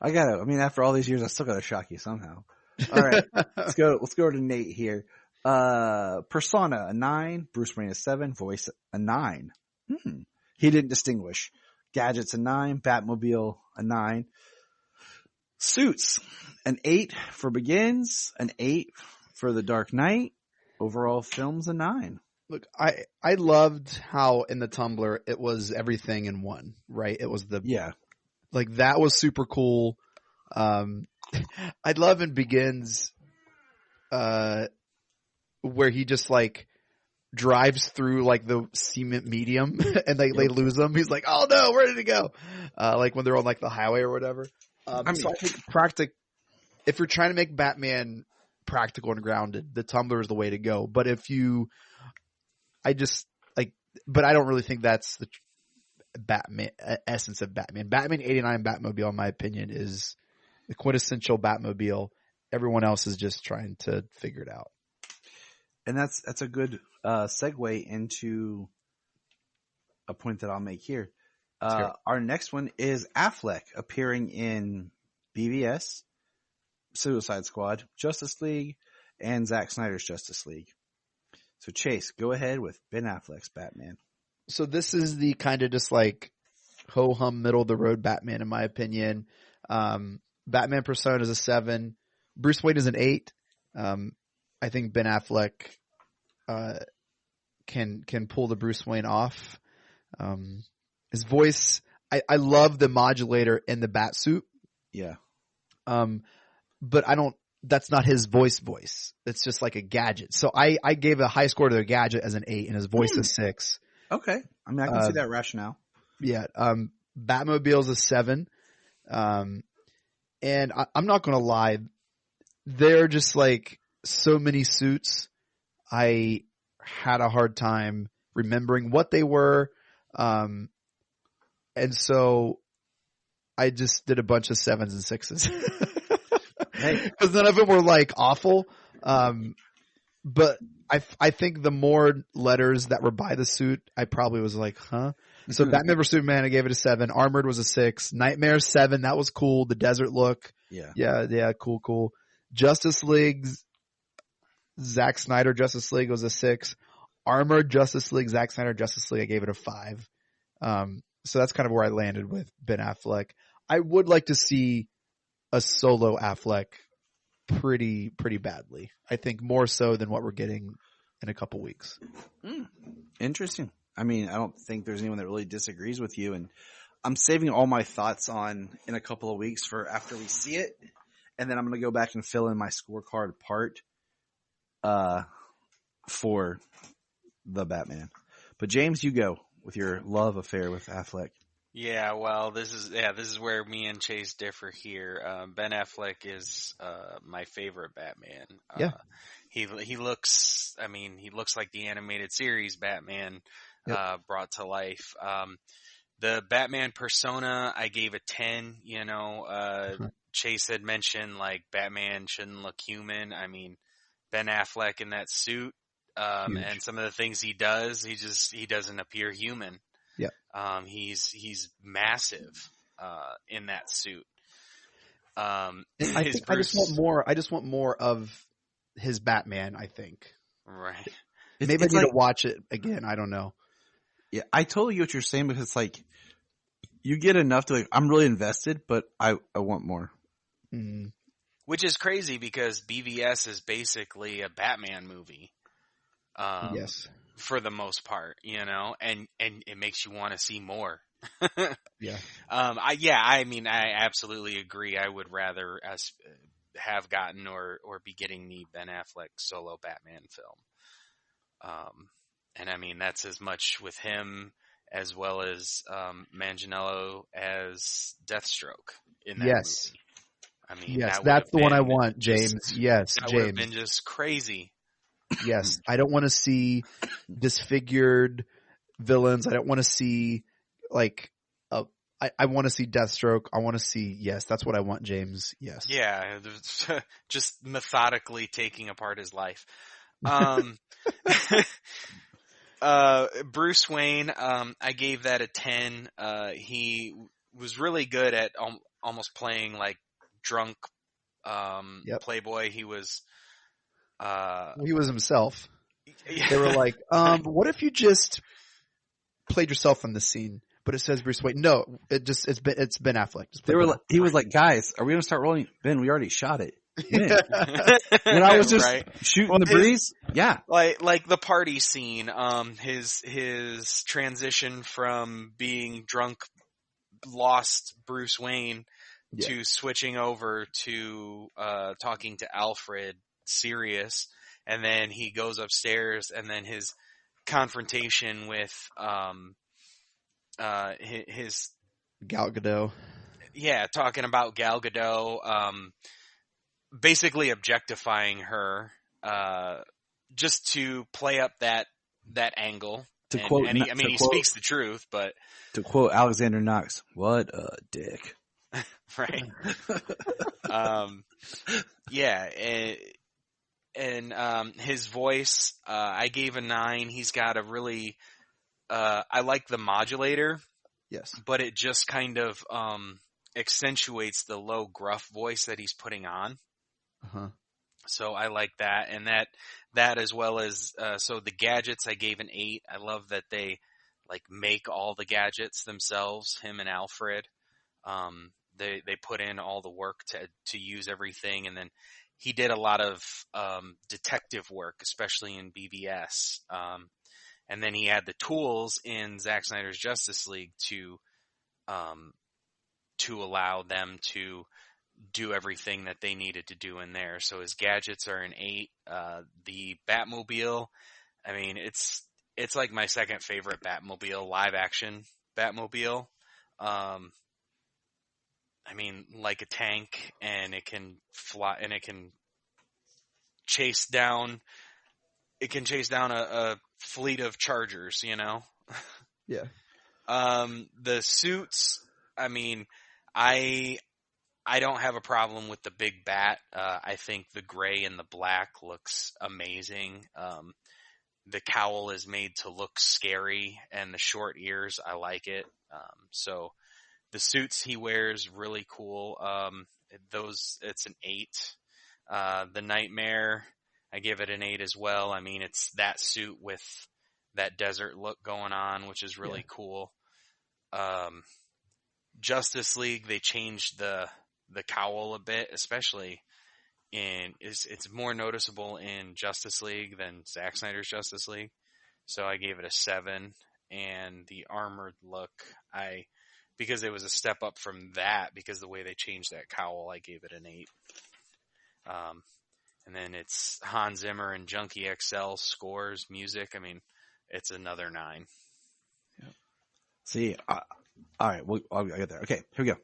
After all these years, I still gotta shock you somehow. All right. Let's go to Nate here. Persona, a 9. Bruce Wayne, a 7. Voice, a 9. He didn't distinguish. Gadgets, a 9. Batmobile, a 9. Suits, an 8 for Begins, an 8 for The Dark Knight. Overall films, a 9. Look, I loved how in the Tumbler it was everything in one, right? It was like that was super cool. I'd love in Begins, where he just like drives through like the cement medium and they lose him. He's like, oh no, where did it go? Like when they're on like the highway or whatever. So I think if you're trying to make Batman practical and grounded, the Tumbler is the way to go. But but I don't really think that's the Batman essence of Batman. Batman 89 Batmobile, in my opinion, is the quintessential Batmobile. Everyone else is just trying to figure it out. And that's a good segue into a point that I'll make here. Our next one is Affleck appearing in BVS, Suicide Squad, Justice League, and Zack Snyder's Justice League. So Chase, go ahead with Ben Affleck's Batman. So this is the kind of just like ho-hum middle of the road Batman, in my opinion. Batman Persona is a 7. Bruce Wayne is an 8. I think Ben Affleck can pull the Bruce Wayne off. His voice, I love the modulator in the bat suit. Yeah. But that's not his voice. It's just like a gadget. So I gave a high score to the gadget as an 8 and his voice a 6. Okay. I mean, I can see that rationale. Yeah. Batmobile's a 7. And I'm not going to lie. They're just like so many suits. I had a hard time remembering what they were. And so I just did a bunch of 7s and 6s. Because none of them were like awful. But I think the more letters that were by the suit, I probably was like, huh? So Batman vs Superman, I gave it a 7. Armored was a 6. Nightmare 7. That was cool. The desert look. Yeah. Cool. Justice League, Zack Snyder Justice League was a 6. Armored Justice League, Zack Snyder Justice League, I gave it a 5. So that's kind of where I landed with Ben Affleck. I would like to see a solo Affleck pretty badly. I think more so than what we're getting in a couple weeks. Interesting. I mean, I don't think there's anyone that really disagrees with you, and I'm saving all my thoughts on in a couple of weeks for after we see it, and then I'm going to go back and fill in my scorecard part for the Batman. But James, you go with your love affair with Affleck. Yeah, well, this is where me and Chase differ here. Ben Affleck is my favorite Batman. Yeah. He looks like the animated series Batman brought to life. The Batman persona, I gave a 10, Chase had mentioned like Batman shouldn't look human. I mean, Ben Affleck in that suit, and some of the things he does, he doesn't appear human. Yeah. He's massive, in that suit. I just want more of his Batman, I think. Right. Maybe I need to watch it again. I don't know. Yeah, I totally get what you're saying, because it's like you get enough to I'm really invested, but I want more. Mm-hmm. Which is crazy because BVS is basically a Batman movie. Yes. For the most part, and it makes you want to see more. Yeah. I absolutely agree. I would rather us have gotten or be getting the Ben Affleck solo Batman film. And I mean, that's as much with him as well as Manganiello as Deathstroke in that movie. I mean, yes, that's the one I want, James. Yes, that James. would have been just crazy. Yes, I don't want to see disfigured villains. I don't want to see I want to see Deathstroke. I want to see, yes, that's what I want, James. Yes. Yeah, just methodically taking apart his life. Bruce Wayne, I gave that a 10. He was really good at almost playing like drunk playboy. He was himself. They were like, what if you just played yourself in the scene, but it says Bruce Wayne? No, it's Ben Affleck. He was like, guys, are we gonna start rolling? Ben, we already shot it. When I was just shooting the breeze, yeah, like the party scene. His transition from being drunk, lost Bruce Wayne to switching over to talking to Alfred serious, and then he goes upstairs, and then his confrontation with his Gal Gadot. Yeah, talking about Gal Gadot, basically objectifying her, just to play up that angle. He speaks the truth, but to quote Alexander Knox, "What a dick." Right. And his voice, I gave a 9. He's got a really, I like the modulator. Yes. But it just kind of accentuates the low gruff voice that he's putting on. Uh-huh. So I like that. And that as well as, so the gadgets I gave an 8. I love that they like make all the gadgets themselves, him and Alfred. They put in all the work to use everything, and then he did a lot of detective work, especially in BVS. And then he had the tools in Zack Snyder's Justice League to allow them to do everything that they needed to do in there. So his gadgets are an 8. The Batmobile, I mean, it's like my second favorite Batmobile, live action Batmobile. I mean, like a tank, and it can fly, and it can chase down a fleet of Chargers, Yeah. The suits, I mean, I don't have a problem with the big bat. I think the gray and the black looks amazing. The cowl is made to look scary, and the short ears, I like it. So the suits he wears, really cool. It's an 8. The Nightmare, I give it an 8 as well. I mean, it's that suit with that desert look going on, which is really cool. Justice League, they changed the cowl a bit, especially it's more noticeable in Justice League than Zack Snyder's Justice League. So I gave it a 7. And the armored look, because it was a step up from that, because the way they changed that cowl, I gave it an 8. And then it's Hans Zimmer and Junkie XL scores, music. I mean, it's another 9. Yep. See, all right, I'll get there. Okay, here we go.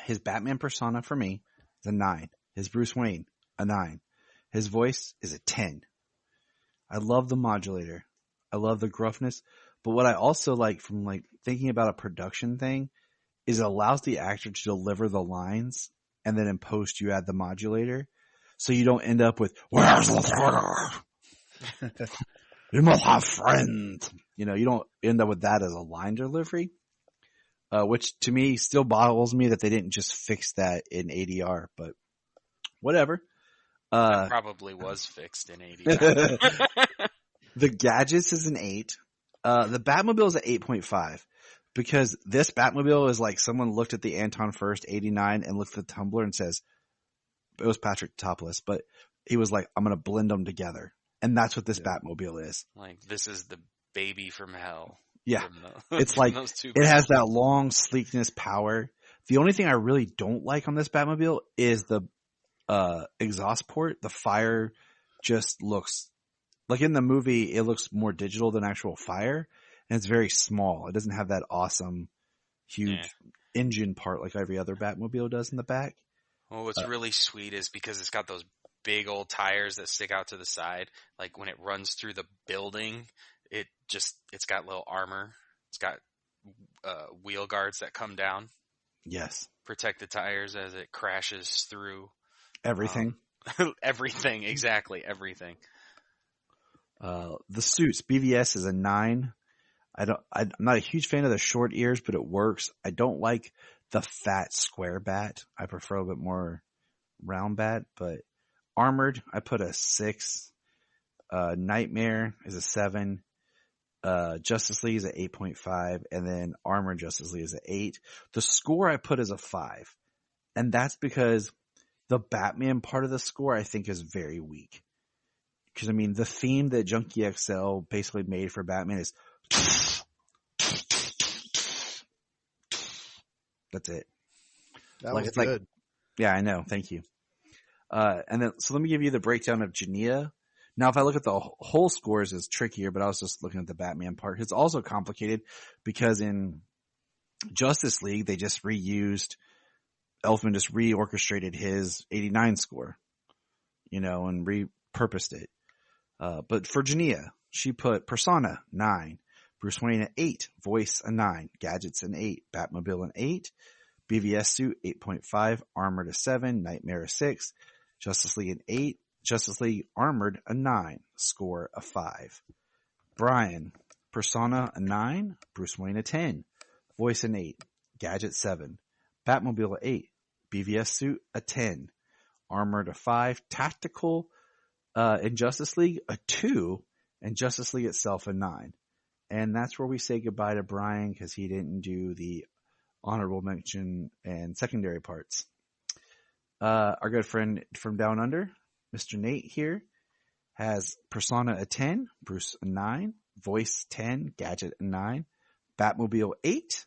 His Batman persona for me is a 9. His Bruce Wayne, a 9. His voice is a 10. I love the modulator. I love the gruffness. But what I also like from like thinking about a production thing is it allows the actor to deliver the lines, and then in post you add the modulator. So you don't end up with, "Where's the theater? You must have friends." You don't end up with that as a line delivery. Which to me still boggles me that they didn't just fix that in ADR, but whatever. That probably was fixed in ADR. The gadgets is an 8. The Batmobile is an 8.5 because this Batmobile is like someone looked at the Anton First 89 and looked at the Tumblr and says, it was Patrick Topless, but he was like, "I'm going to blend them together." And that's what this Batmobile is. Like, this is the baby from hell. Yeah. It's like, it has that long sleekness power. The only thing I really don't like on this Batmobile is the exhaust port. The fire just looks like in the movie, it looks more digital than actual fire, and it's very small. It doesn't have that awesome, huge engine part like every other Batmobile does in the back. Well, what's really sweet is because it's got those big old tires that stick out to the side. Like when it runs through the building, it's got little armor. It's got wheel guards that come down. Yes. Protect the tires as it crashes through. Everything. Everything. Exactly. Everything. The suits, BVS is a 9. I'm not a huge fan of the short ears, but it works. I don't like the fat square bat. I prefer a bit more round bat, but armored, I put a 6. Nightmare is a 7. Justice League is an 8.5, and then Armored Justice League is an 8. The score I put is a 5, and that's because the Batman part of the score I think is very weak. Because, I mean, the theme that Junkie XL basically made for Batman is that's it. That was good. Yeah, I know. Thank you. And then, so let me give you the breakdown of Genia. Now, if I look at the whole scores, it's trickier, but I was just looking at the Batman part. It's also complicated because in Justice League, they just Elfman just reorchestrated his 89 score, and repurposed it. But for Genia, she put Persona 9, Bruce Wayne an 8, Voice a 9, Gadgets an 8, Batmobile an 8, BVS suit 8.5, Armored a 7, Nightmare a 6, Justice League an 8, Justice League Armored a 9, Score a 5. Brian, Persona a 9, Bruce Wayne a 10, Voice an 8, Gadget 7, Batmobile a 8, BVS suit a 10, Armored a 5, Tactical in Justice League a 2, and Justice League itself a 9. And that's where we say goodbye to Brian because he didn't do the honorable mention and secondary parts. Our good friend from Down Under, Mr. Nate here, has Persona a 10, Bruce a 9, Voice 10, Gadget a 9, Batmobile 8,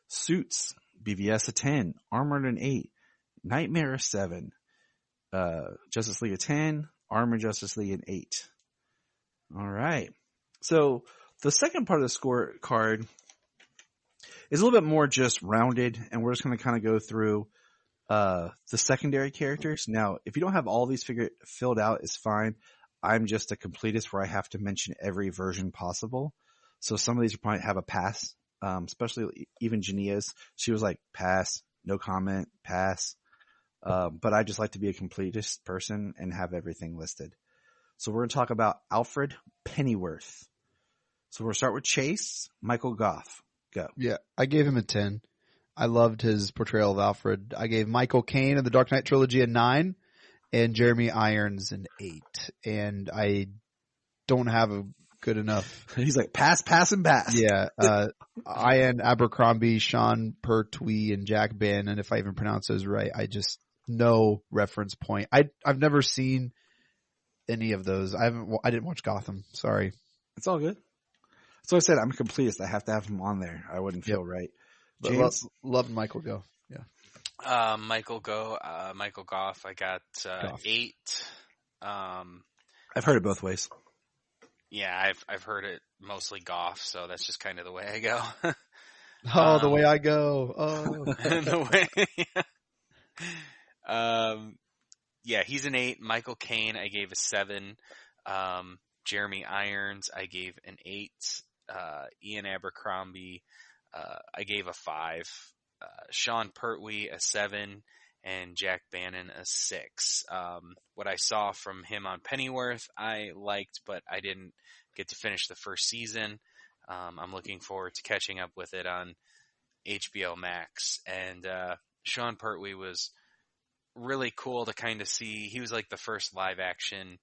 Suits, BVS a 10, Armored an 8, Nightmare a 7, Justice League a 10, Armored Justice League an 8. All right. So the second part of the scorecard is a little bit more just rounded, and we're just going to kind of go through the secondary characters. Now, if you don't have all these filled out, it's fine. I'm just a completist where I have to mention every version possible. So some of these probably have a pass, especially even Genia's. She was like, pass, no comment, pass. But I just like to be a completist person and have everything listed. So we're going to talk about Alfred Pennyworth. So we'll start with Chase, Michael Goff. Go. Yeah, I gave him a 10. I loved his portrayal of Alfred. I gave Michael Caine of the Dark Knight trilogy a 9 and Jeremy Irons an 8. And I don't have a good enough. He's like, pass, and pass. Yeah. Ian Abercrombie, Sean Pertwee, and Jack Bannon, if I even pronounce those right. I just no reference point. I've never seen any of those. I didn't watch Gotham. Sorry. It's all good. So I said I'm a completist. I have to have him on there. I wouldn't feel right. James? Love Michael Go. Yeah. Michael Goff. I got 8. I've heard it both ways. Yeah, I've heard it mostly Goff, so that's just kind of the way I go. The way I go. Oh, the way. Yeah, he's an 8. Michael Caine, I gave a 7. Jeremy Irons, I gave an 8. Ian Abercrombie, I gave a 5. Sean Pertwee, a 7. And Jack Bannon, a 6. What I saw from him on Pennyworth, I liked, but I didn't get to finish the first season. I'm looking forward to catching up with it on HBO Max. And Sean Pertwee was really cool to kind of see. He was like the first live action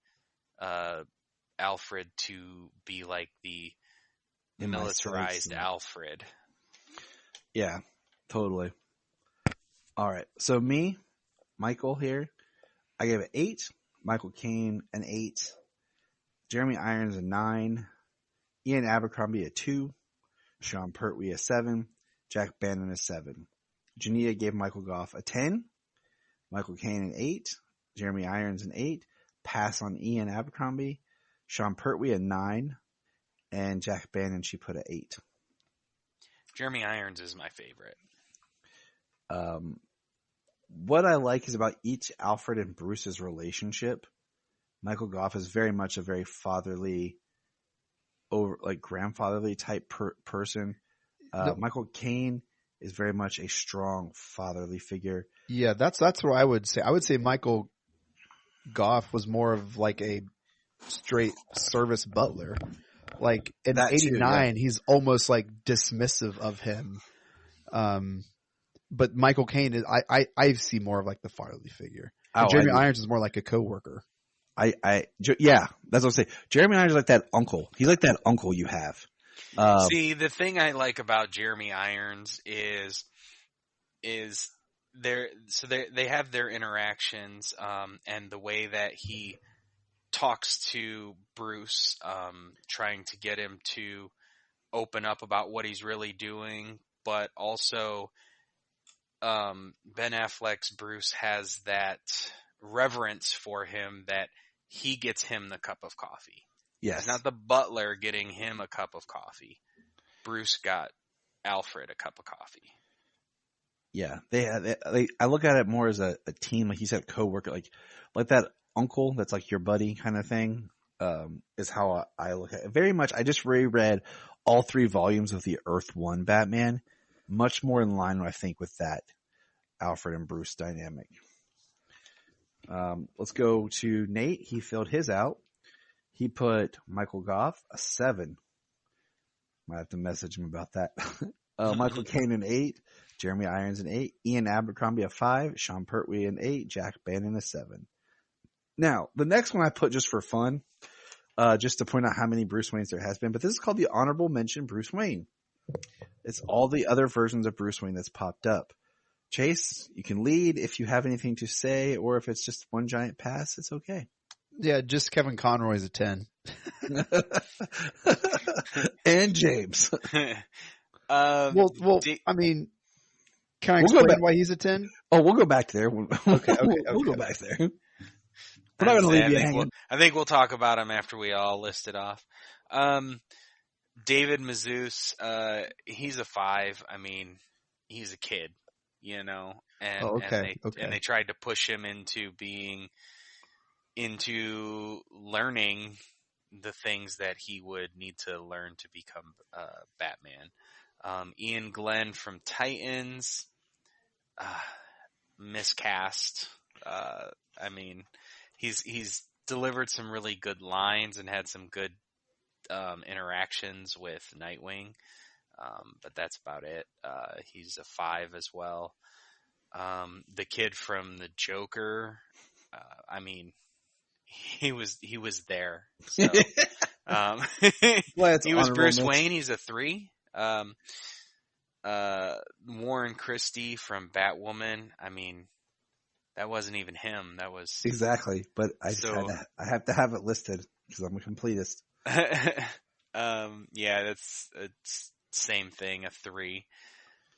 Alfred to be like the militarized Alfred. Yeah, totally. All right. So me, Michael here, I gave it 8. Michael Caine, an 8. Jeremy Irons, a 9. Ian Abercrombie, a 2. Sean Pertwee, a 7. Jack Bannon, a 7. Janita gave Michael Goff a 10. Michael Caine, an 8. Jeremy Irons, an 8. Pass on Ian Abercrombie. Sean Pertwee, a 9. And Jack Bannon, she put an 8. Jeremy Irons is my favorite. What I like is about each Alfred and Bruce's relationship. Michael Goff is very much a very fatherly, grandfatherly type person. Michael Caine is very much a strong fatherly figure. Yeah, that's what I would say. I would say Michael Goff was more of like a straight service butler. Like in '89, he's almost like dismissive of him. But Michael Caine is I see more of like the fatherly figure. Jeremy Irons is more like a coworker. Yeah, that's what I'm saying. Jeremy Irons is like that uncle. He's like that uncle you have. See, the thing I like about Jeremy Irons is they have their interactions, and the way that he talks to Bruce, trying to get him to open up about what he's really doing, but also Ben Affleck's Bruce has that reverence for him that he gets him the cup of coffee. Yes. It's not the butler getting him a cup of coffee. Bruce got Alfred a cup of coffee. Yeah. I look at it more as a team, like you said, co-worker, like that uncle that's like your buddy kind of thing, is how I look at it. Very much, I just reread all 3 volumes of the Earth 1 Batman. Much more in line, I think, with that Alfred and Bruce dynamic. Let's go to Nate. He filled his out. He put Michael Goff a 7. Might have to message him about that. Michael Caine an 8. Jeremy Irons an 8. Ian Abercrombie a 5. Sean Pertwee an 8. Jack Bannon a 7. Now, the next one I put just for fun, just to point out how many Bruce Waynes there has been, but this is called the Honorable Mention Bruce Wayne. It's all the other versions of Bruce Wayne that's popped up. Chase, you can lead if you have anything to say, or if it's just one giant pass, it's okay. Yeah, just Kevin Conroy's a 10. And James. I mean, can I explain why he's a 10? Oh, we'll go back there. Okay. We'll go back there. We're not going to leave you hanging. I think we'll talk about him after we all list it off. David Mazouz, he's a 5. I mean, he's a kid, you know, and they tried to push him into learning the things that he would need to learn to become Batman. Ian Glenn from Titans, miscast. I mean, he's delivered some really good lines and had some good interactions with Nightwing, but that's about it. He's a 5 as well. The kid from the Joker, I mean, he was there. So, He was Bruce Wayne. He's a 3. Warren Christie from Batwoman. I mean, that wasn't even him. That was exactly. But I have to have it listed because I'm a completist. Yeah, it's same thing. A 3.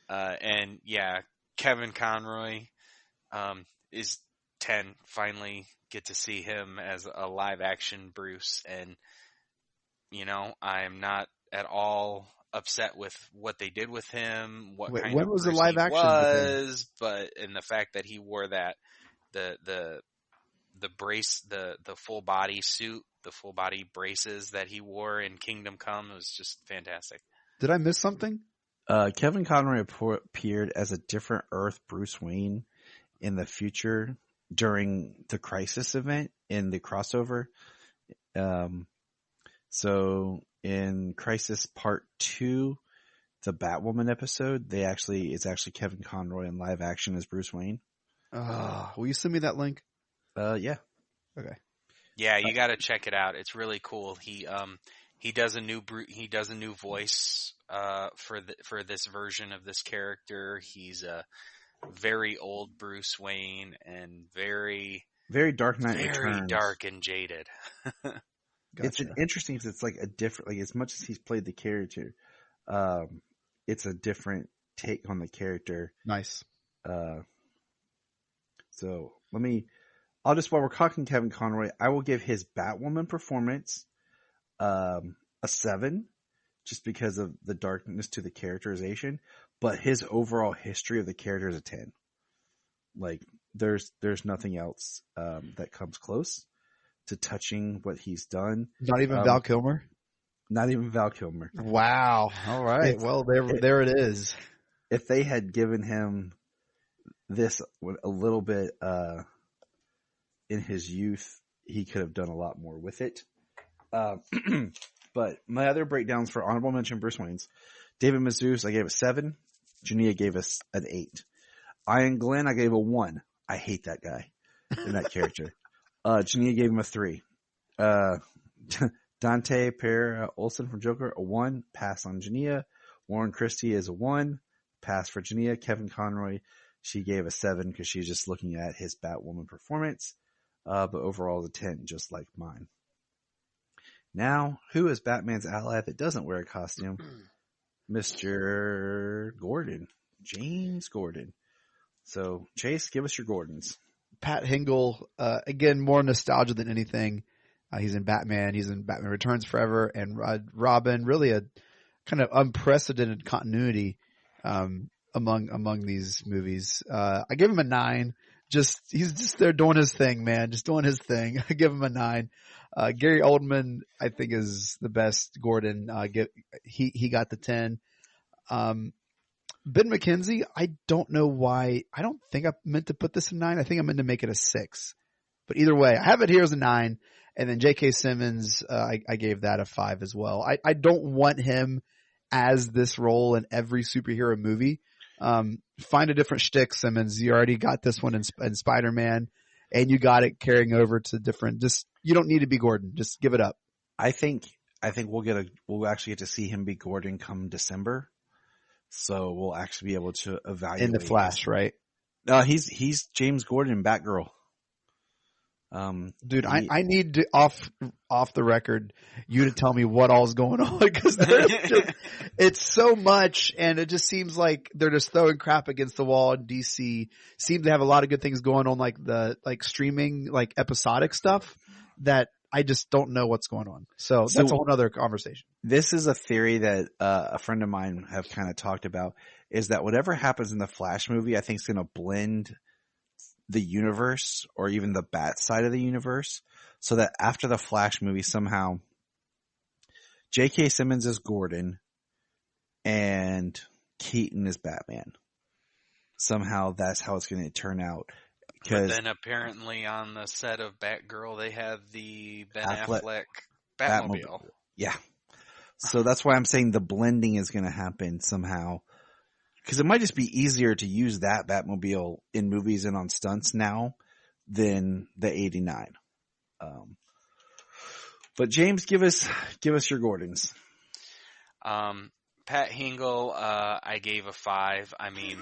And yeah, Kevin Conroy is 10. Finally get to see him as a live action Bruce, and I'm not at all upset with what they did with him. When was the live action? But in the fact that he wore that the brace, the full body suit, the full body braces that he wore in Kingdom Come was just fantastic. Did I miss something? Kevin Conroy appeared as a different Earth Bruce Wayne in the future during the Crisis event in the crossover. So in Crisis Part 2, the Batwoman episode, it's actually Kevin Conroy in live action as Bruce Wayne. Will you send me that link? Yeah. Okay. Yeah, you got to check it out. It's really cool. He does a new voice for this version of this character. He's a very old Bruce Wayne and very Dark Knight Returns. Very dark and jaded. Gotcha. It's interesting because it's like a different, as much as he's played the character, it's a different take on the character. Nice. So while we're talking Kevin Conroy, I will give his Batwoman performance a 7, just because of the darkness to the characterization. But his overall history of the character is a 10. Like there's nothing else that comes close to touching what he's done. Not even Val Kilmer? Not even Val Kilmer. Wow. All right. Well, there it is. If they had given him this a little bit in his youth, he could have done a lot more with it. But my other breakdowns for honorable mention Bruce Wayne's. David Mazouz, I gave a 7. Jania gave us an 8. Ian Glenn, I gave a 1. I hate that guy in that character. Jania gave him a 3. Dante Pereira Olsen from Joker, a 1. Pass on Jania. Warren Christie is a 1. Pass for Jania. Kevin Conroy, she gave a 7 because she's just looking at his Batwoman performance. But overall, a 10, just like mine. Now, who is Batman's ally that doesn't wear a costume? Mr. Gordon. James Gordon. So, Chase, give us your Gordons. Pat Hingle, again, more nostalgia than anything. He's in Batman. He's in Batman Returns Forever. And Robin, really a kind of unprecedented continuity among these movies. I give him a 9. He's just there doing his thing, man. Just doing his thing. I give him a 9. Gary Oldman, I think, is the best Gordon. He got the 10. Ben McKenzie, I don't know why. I don't think I meant to put this a 9. I think I meant to make it a 6. But either way, I have it here as a 9. And then J.K. Simmons, I gave that a 5 as well. I don't want him as this role in every superhero movie. Find a different shtick, Simmons. You already got this one in Spider-Man, and you got it carrying over to different. You don't need to be Gordon. Just give it up. I think we'll actually get to see him be Gordon come December. So we'll actually be able to evaluate in the Flash, right? No, he's James Gordon in Batgirl. Dude, I need to off the record you to tell me what all's going on, because it's so much, and it just seems like they're just throwing crap against the wall. And DC seem to have a lot of good things going on, like streaming, like episodic stuff that I just don't know what's going on. So that's a whole other conversation. This is a theory that a friend of mine have kind of talked about, is that whatever happens in the Flash movie, I think is going to blend the universe, or even the Bat side of the universe, so that after the Flash movie, somehow J.K. Simmons is Gordon and Keaton is Batman. Somehow that's how it's going to turn out. But then apparently on the set of Batgirl, they have the Ben Affleck Batmobile. Yeah. So that's why I'm saying the blending is going to happen somehow. Because it might just be easier to use that Batmobile in movies and on stunts now than the 89. But James, give us your Gordons. Pat Hingle, I gave a 5. I mean,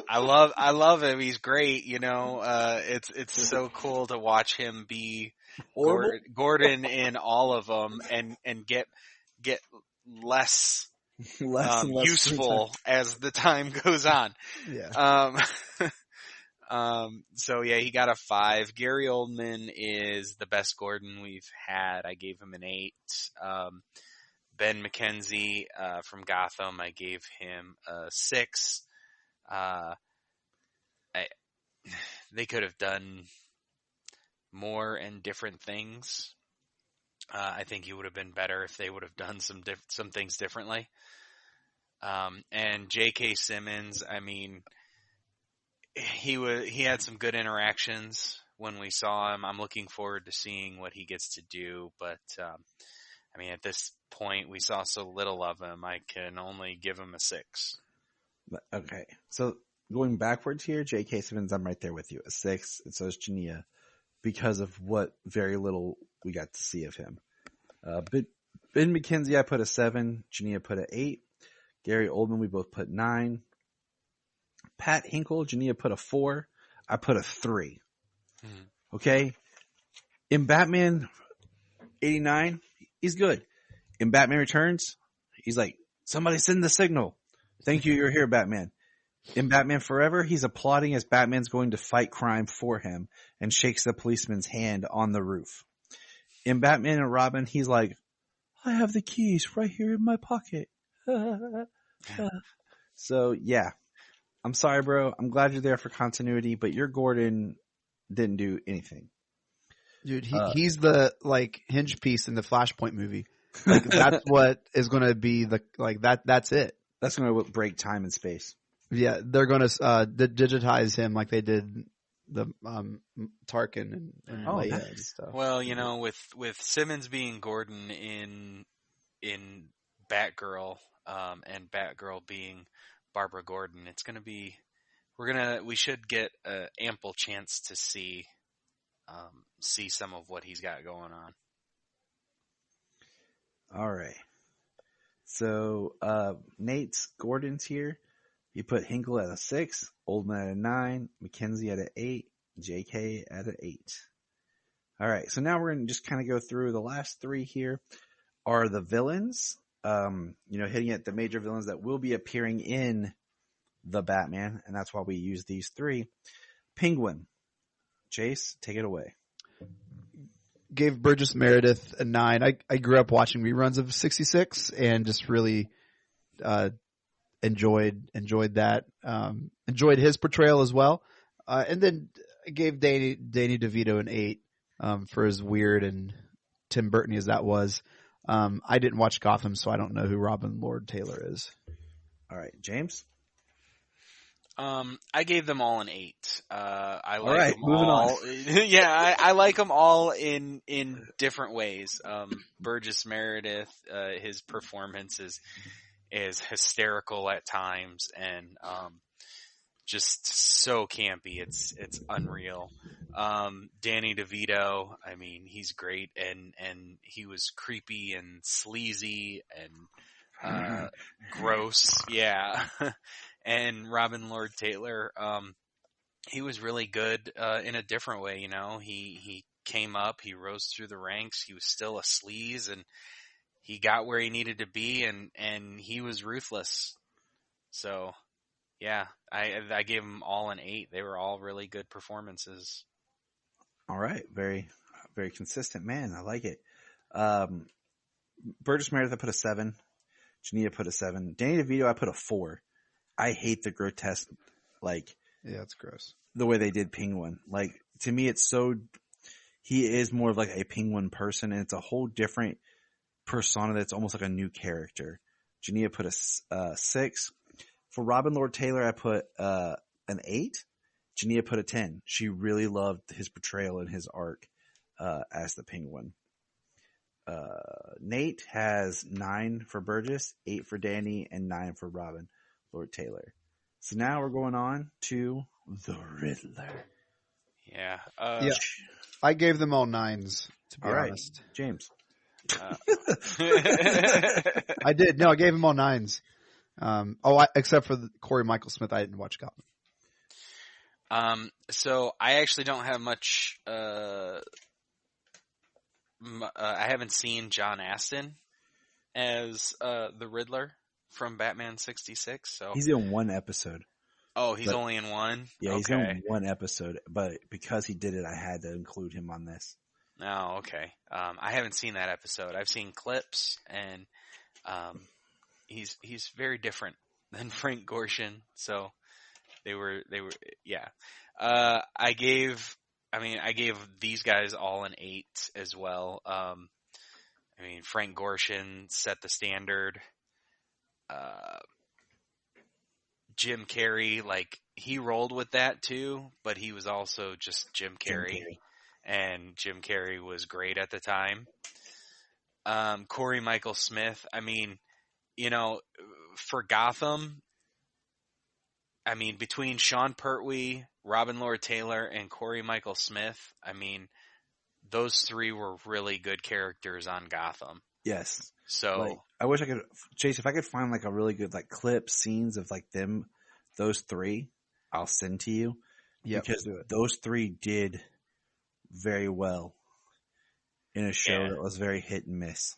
I love him. He's great. You know, it's so cool to watch him be Gordon in all of them and get less useful as the time goes on. Yeah. So yeah, he got a 5. Gary Oldman is the best Gordon we've had. I gave him an 8. Ben McKenzie, from Gotham, I gave him a 6. They could have done more and different things. I think he would have been better if they would have done some things differently. And J.K. Simmons, I mean, he had some good interactions when we saw him. I'm looking forward to seeing what he gets to do, but I mean, at this point, we saw so little of him. I can only give him a 6. Okay, so going backwards here, J.K. Simmons, I'm right there with you, a 6, and so is Jania, because of what very little we got to see of him. Ben McKenzie, I put a 7. Jania put an 8. Gary Oldman, we both put 9. Pat Hinkle, Jania put a 4. I put a 3. Okay? In Batman 89, he's good. In Batman Returns, he's like, somebody send the signal. Thank you, you're here, Batman. In Batman Forever, he's applauding as Batman's going to fight crime for him and shakes the policeman's hand on the roof. In Batman and Robin, he's like, I have the keys right here in my pocket. So, yeah. I'm sorry, bro. I'm glad you're there for continuity, but your Gordon didn't do anything. Dude, he's the, like, hinge piece in the Flashpoint movie. Like, that's what is going to be that's it. That's going to break time and space. Yeah, they're going to digitize him like they did the Tarkin and Leia and stuff. Well, you know, with Simmons being Gordon in Batgirl, and Batgirl being Barbara Gordon, it's going to be we should get an ample chance to see some of what he's got going on. All right. So Nate's Gordon's here. You put Hinkle at a 6, Oldman at a 9, McKenzie at an 8, JK at an 8. All right. So now we're going to just kind of go through the last 3 here are the villains. Hitting at the major villains that will be appearing in the Batman, and that's why we use these 3. Penguin. Chase, take it away. Gave Burgess Meredith a 9. I grew up watching reruns of 66 and just really enjoyed that. Enjoyed his portrayal as well. And then I gave Danny DeVito an 8 for as weird and Tim Burton as that was. I didn't watch Gotham, so I don't know who Robin Lord Taylor is. All right, James? I gave them all an 8. I like all right, them moving all. On. Yeah, I like them all in different ways. Burgess Meredith, his performance is hysterical at times and just so campy. It's unreal. Danny DeVito, I mean, he's great and he was creepy and sleazy and gross. Yeah. And Robin Lord Taylor, he was really good in a different way, you know. He came up, he rose through the ranks, he was still a sleaze and he got where he needed to be and he was ruthless. So yeah, I gave them all an 8. They were all really good performances. All right. Very, very consistent, man. I like it. Burgess Meredith, I put a 7. Jania put a 7. Danny DeVito, I put a 4. I hate the grotesque, yeah, it's gross. The way they did Penguin. Like, to me, he is more of like a Penguin person and it's a whole different persona that's almost like a new character. Jania put a 6. For Robin Lord Taylor, I put an 8. Jania put a 10. She really loved his portrayal and his arc as the Penguin. Nate has 9 for Burgess, 8 for Danny, and 9 for Robin Lord Taylor. So now we're going on to the Riddler. Yeah. I gave them all 9s, to be honest. James. I did. No, I gave him all 9s. Except for Corey Michael Smith, I didn't watch Gotham. So I actually don't have much. I haven't seen John Astin as the Riddler from Batman 66. So he's in one episode. Oh, he's only in one? Yeah, he's in one episode, but because he did it, I had to include him on this. Oh, okay. I haven't seen that episode. I've seen clips, and he's very different than Frank Gorshin. So they were yeah. I gave these guys all an 8 as well. Frank Gorshin set the standard. Jim Carrey, he rolled with that too, but he was also just Jim Carrey. And Jim Carrey was great at the time. Corey Michael Smith, for Gotham, between Sean Pertwee, Robin Lord Taylor, and Corey Michael Smith, those 3 were really good characters on Gotham. Yes. So I wish I could, Chase, if I could find a really good clip scenes of those 3, I'll send to you. Yeah. Because those 3 did very well in a show that was very hit and miss.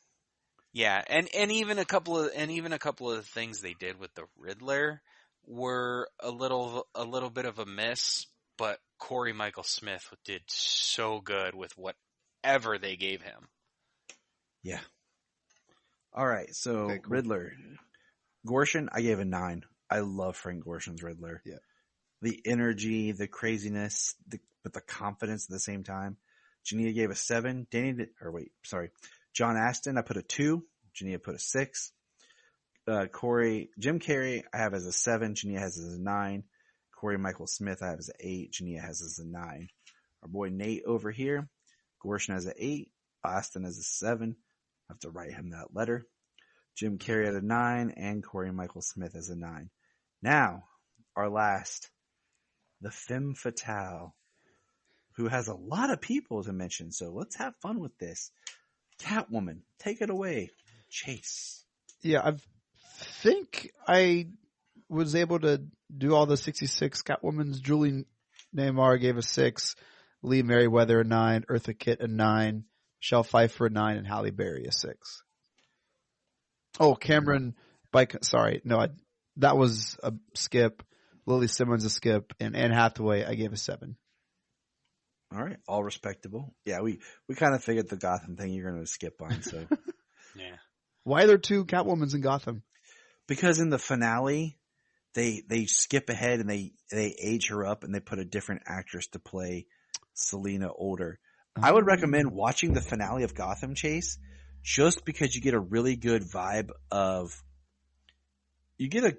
Yeah, and even a couple of the things they did with the Riddler were a little bit of a miss, but Corey Michael Smith did so good with whatever they gave him. Yeah. All right, so okay, cool. Riddler. Gorshin, I gave a 9. I love Frank Gorshin's Riddler. Yeah. The energy, the craziness, but the confidence at the same time. Jania gave a 7. John Astin, I put a 2. Jania put a 6. Jim Carrey, I have as a 7. Jania has as a 9. Corey Michael Smith, I have as an 8. Jania has as a 9. Our boy Nate over here, Gorshin has an 8. Astin has a 7. I have to write him that letter. Jim Carrey at a 9, and Corey Michael Smith as a 9. Now, our last, the femme fatale, who has a lot of people to mention, so let's have fun with this. Catwoman, take it away. Chase. Yeah, I think I was able to do all the 66 Catwomans. Julie Neymar gave a 6, Lee Merriweather a 9, Eartha Kitt a 9, Michelle Pfeiffer a 9, and Halle Berry a 6. Oh, Cameron that was a skip. Lily Simmons a skip, and Anne Hathaway I gave a 7. All right, all respectable. Yeah, we kind of figured the Gotham thing you're going to skip on. So, yeah. Why are there 2 Catwomans in Gotham? Because in the finale, they skip ahead and they age her up and they put a different actress to play Selena older. I would recommend watching the finale of Gotham, Chase, just because you get a really good vibe of. You get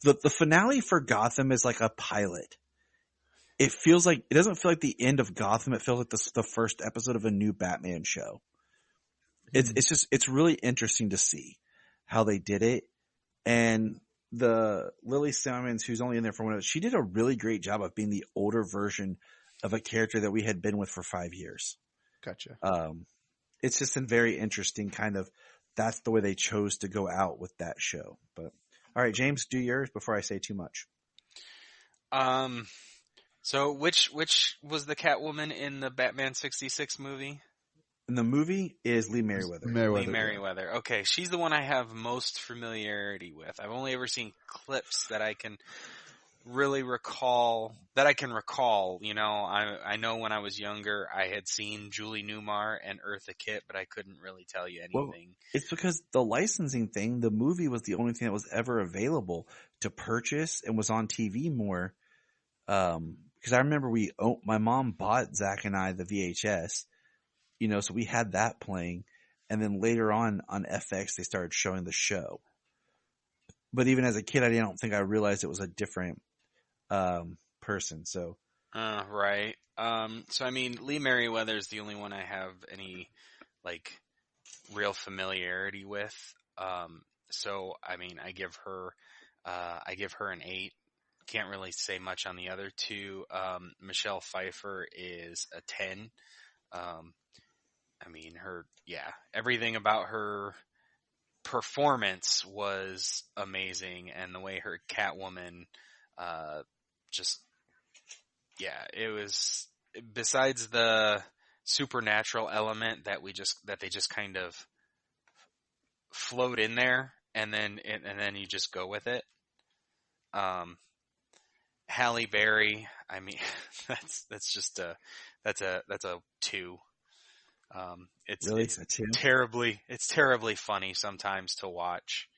the finale for Gotham is like a pilot. It doesn't feel like the end of Gotham. It feels like the first episode of a new Batman show. It's really interesting to see how they did it. And the Lily Simmons, who's only in there for 1 she did a really great job of being the older version of a character that we had been with for 5 years. Gotcha. It's just a very interesting kind of, that's the way they chose to go out with that show. But all right, James, do yours before I say too much. So which was the Catwoman in the Batman 66 movie? In the movie is Lee Merriweather. Lee Merriweather. Okay, she's the one I have most familiarity with. I've only ever seen clips that I can really recall. You know, I know when I was younger, I had seen Julie Newmar and Eartha Kitt, but I couldn't really tell you anything. Well, it's because the licensing thing, the movie was the only thing that was ever available to purchase and was on TV more. Because I remember my mom bought Zach and I the VHS, you know, so we had that playing. And then later on FX, they started showing the show. But even as a kid, I don't think I realized it was a different person. So, right. So I mean, Lee Merriweather is the only one I have any real familiarity with. So I mean, I give her an 8. Can't really say much on the other 2. Michelle Pfeiffer is a 10. I mean, everything about her performance was amazing, and the way her Catwoman, it was, besides the supernatural element that they just kind of float in there, and then you just go with it. Halle Berry, I mean, that's a 2. It's really? It's a 2? It's terribly funny sometimes to watch.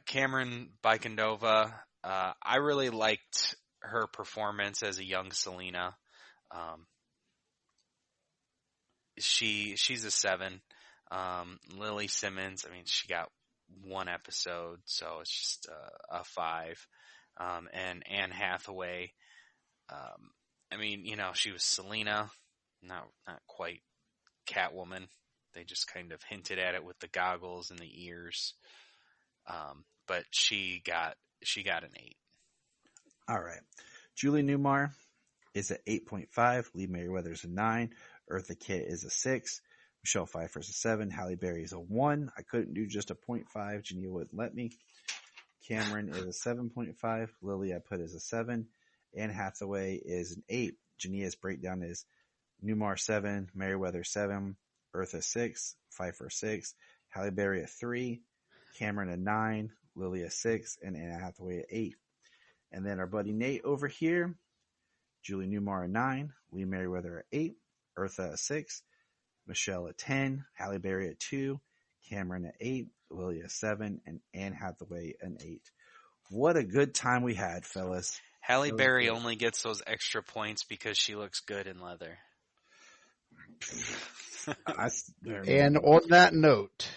Cameron Bikendova, I really liked her performance as a young Selena. She's a 7. Lily Simmons, I mean, she got 1 episode, so it's just a 5. And Anne Hathaway, I mean, she was Selena, not quite Catwoman. They just kind of hinted at it with the goggles and the ears. But she got an 8. All right. Julie Newmar is at 8.5. Lee Merriweather's a 9. Eartha Kitt is a 6. Michelle Pfeiffer's a 7. Halle Berry is a 1. I couldn't do just a 0.5. Jania wouldn't let me. Cameron is a 7.5. Lily I put as a 7. Anne Hathaway is an 8. Jania's breakdown is Newmar 7, Merriweather 7, Eartha 6, Pfeiffer 6, Halle Berry a 3, Cameron a 9, Lily a 6, and Anne Hathaway a 8. And then our buddy Nate over here, Julie Newmar a 9, Lee Merriweather a 8, Eartha a 6, Michelle a 10, Halle Berry a 2, Cameron a 8, Lily a 7, and Anne Hathaway an 8. What a good time we had, fellas. Halle Berry only gets those extra points because she looks good in leather. And on that note,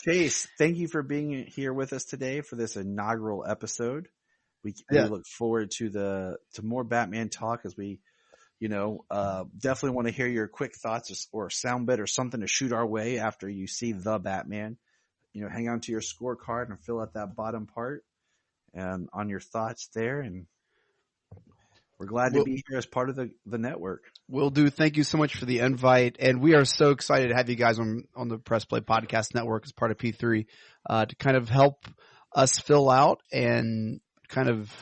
Chase, thank you for being here with us today for this inaugural episode. We look forward to more Batman talk, as we, definitely want to hear your quick thoughts or sound bit or something to shoot our way after you see the Batman. Hang on to your scorecard and fill out that bottom part and on your thoughts there. And we're glad to be here as part of the network. Will do. Thank you so much for the invite. And we are so excited to have you guys on the Press Play Podcast Network as part of P3 to kind of help us fill out and kind of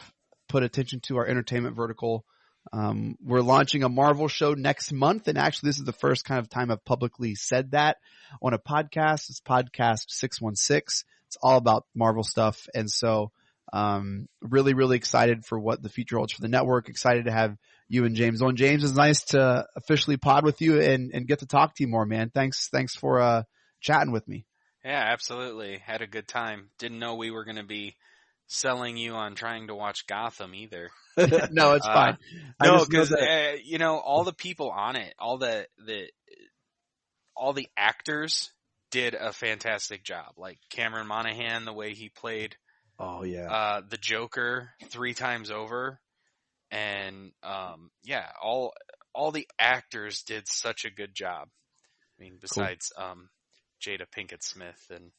put attention to our entertainment vertical. We're launching a Marvel show next month. And actually, this is the first kind of time I've publicly said that on a podcast. It's Podcast 616. It's all about Marvel stuff. And so really, really excited for what the future holds for the network. Excited to have you and James on. James, it's nice to officially pod with you and get to talk to you more, man. Thanks for chatting with me. Yeah, absolutely. Had a good time. Didn't know we were going to be selling you on trying to watch Gotham either. No, it's fine. No, because all the people on it, all the actors did a fantastic job. Like Cameron Monaghan, the way he played. Oh yeah. The Joker 3 times over, and all the actors did such a good job. I mean, besides Jada Pinkett Smith and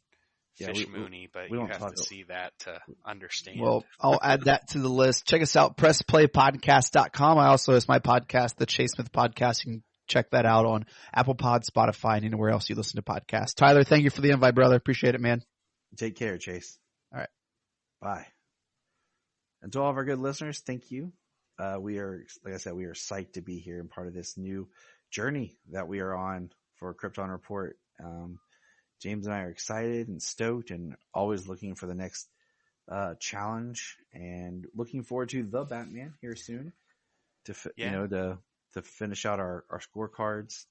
Fish Mooney, but you have to see that to understand. Well, I'll add that to the list. Check us out, PressPlayPodcast.com. I also host my podcast, the Chase Smith Podcast. You can check that out on Apple Pod, Spotify, and anywhere else you listen to podcasts. Tyler, thank you for the invite, brother. Appreciate it, man. Take care, Chase. All right. Bye. And to all of our good listeners, thank you. We are, like I said, we are psyched to be here and part of this new journey that we are on for Krypton Report. James and I are excited and stoked and always looking for the next challenge and looking forward to the Batman here soon to finish out our scorecards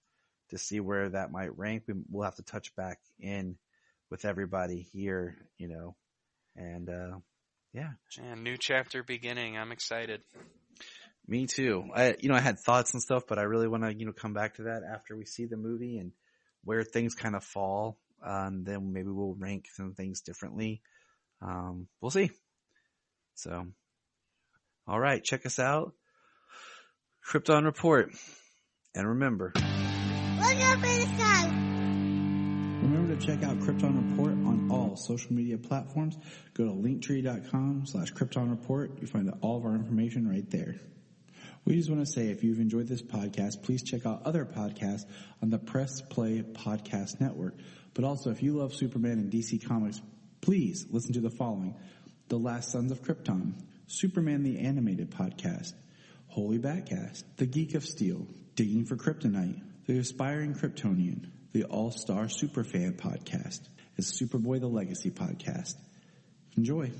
to see where that might rank. We'll have to touch back in with everybody here, and new chapter beginning. I'm excited. Me too. I had thoughts and stuff, but I really want to, come back to that after we see the movie and where things kind of fall. Then maybe we'll rank some things differently. We'll see. So, all right, check us out. Krypton Report. And remember, look up in the sky. Remember to check out Krypton Report on all social media platforms. Go to linktree.com/Krypton Report. You find all of our information right there. We just want to say if you've enjoyed this podcast, please check out other podcasts on the Press Play Podcast Network. But also, if you love Superman and DC Comics, please listen to the following: The Last Sons of Krypton, Superman the Animated Podcast, Holy Batcast, The Geek of Steel, Digging for Kryptonite, The Aspiring Kryptonian, The All-Star Superfan Podcast, and Superboy the Legacy Podcast. Enjoy.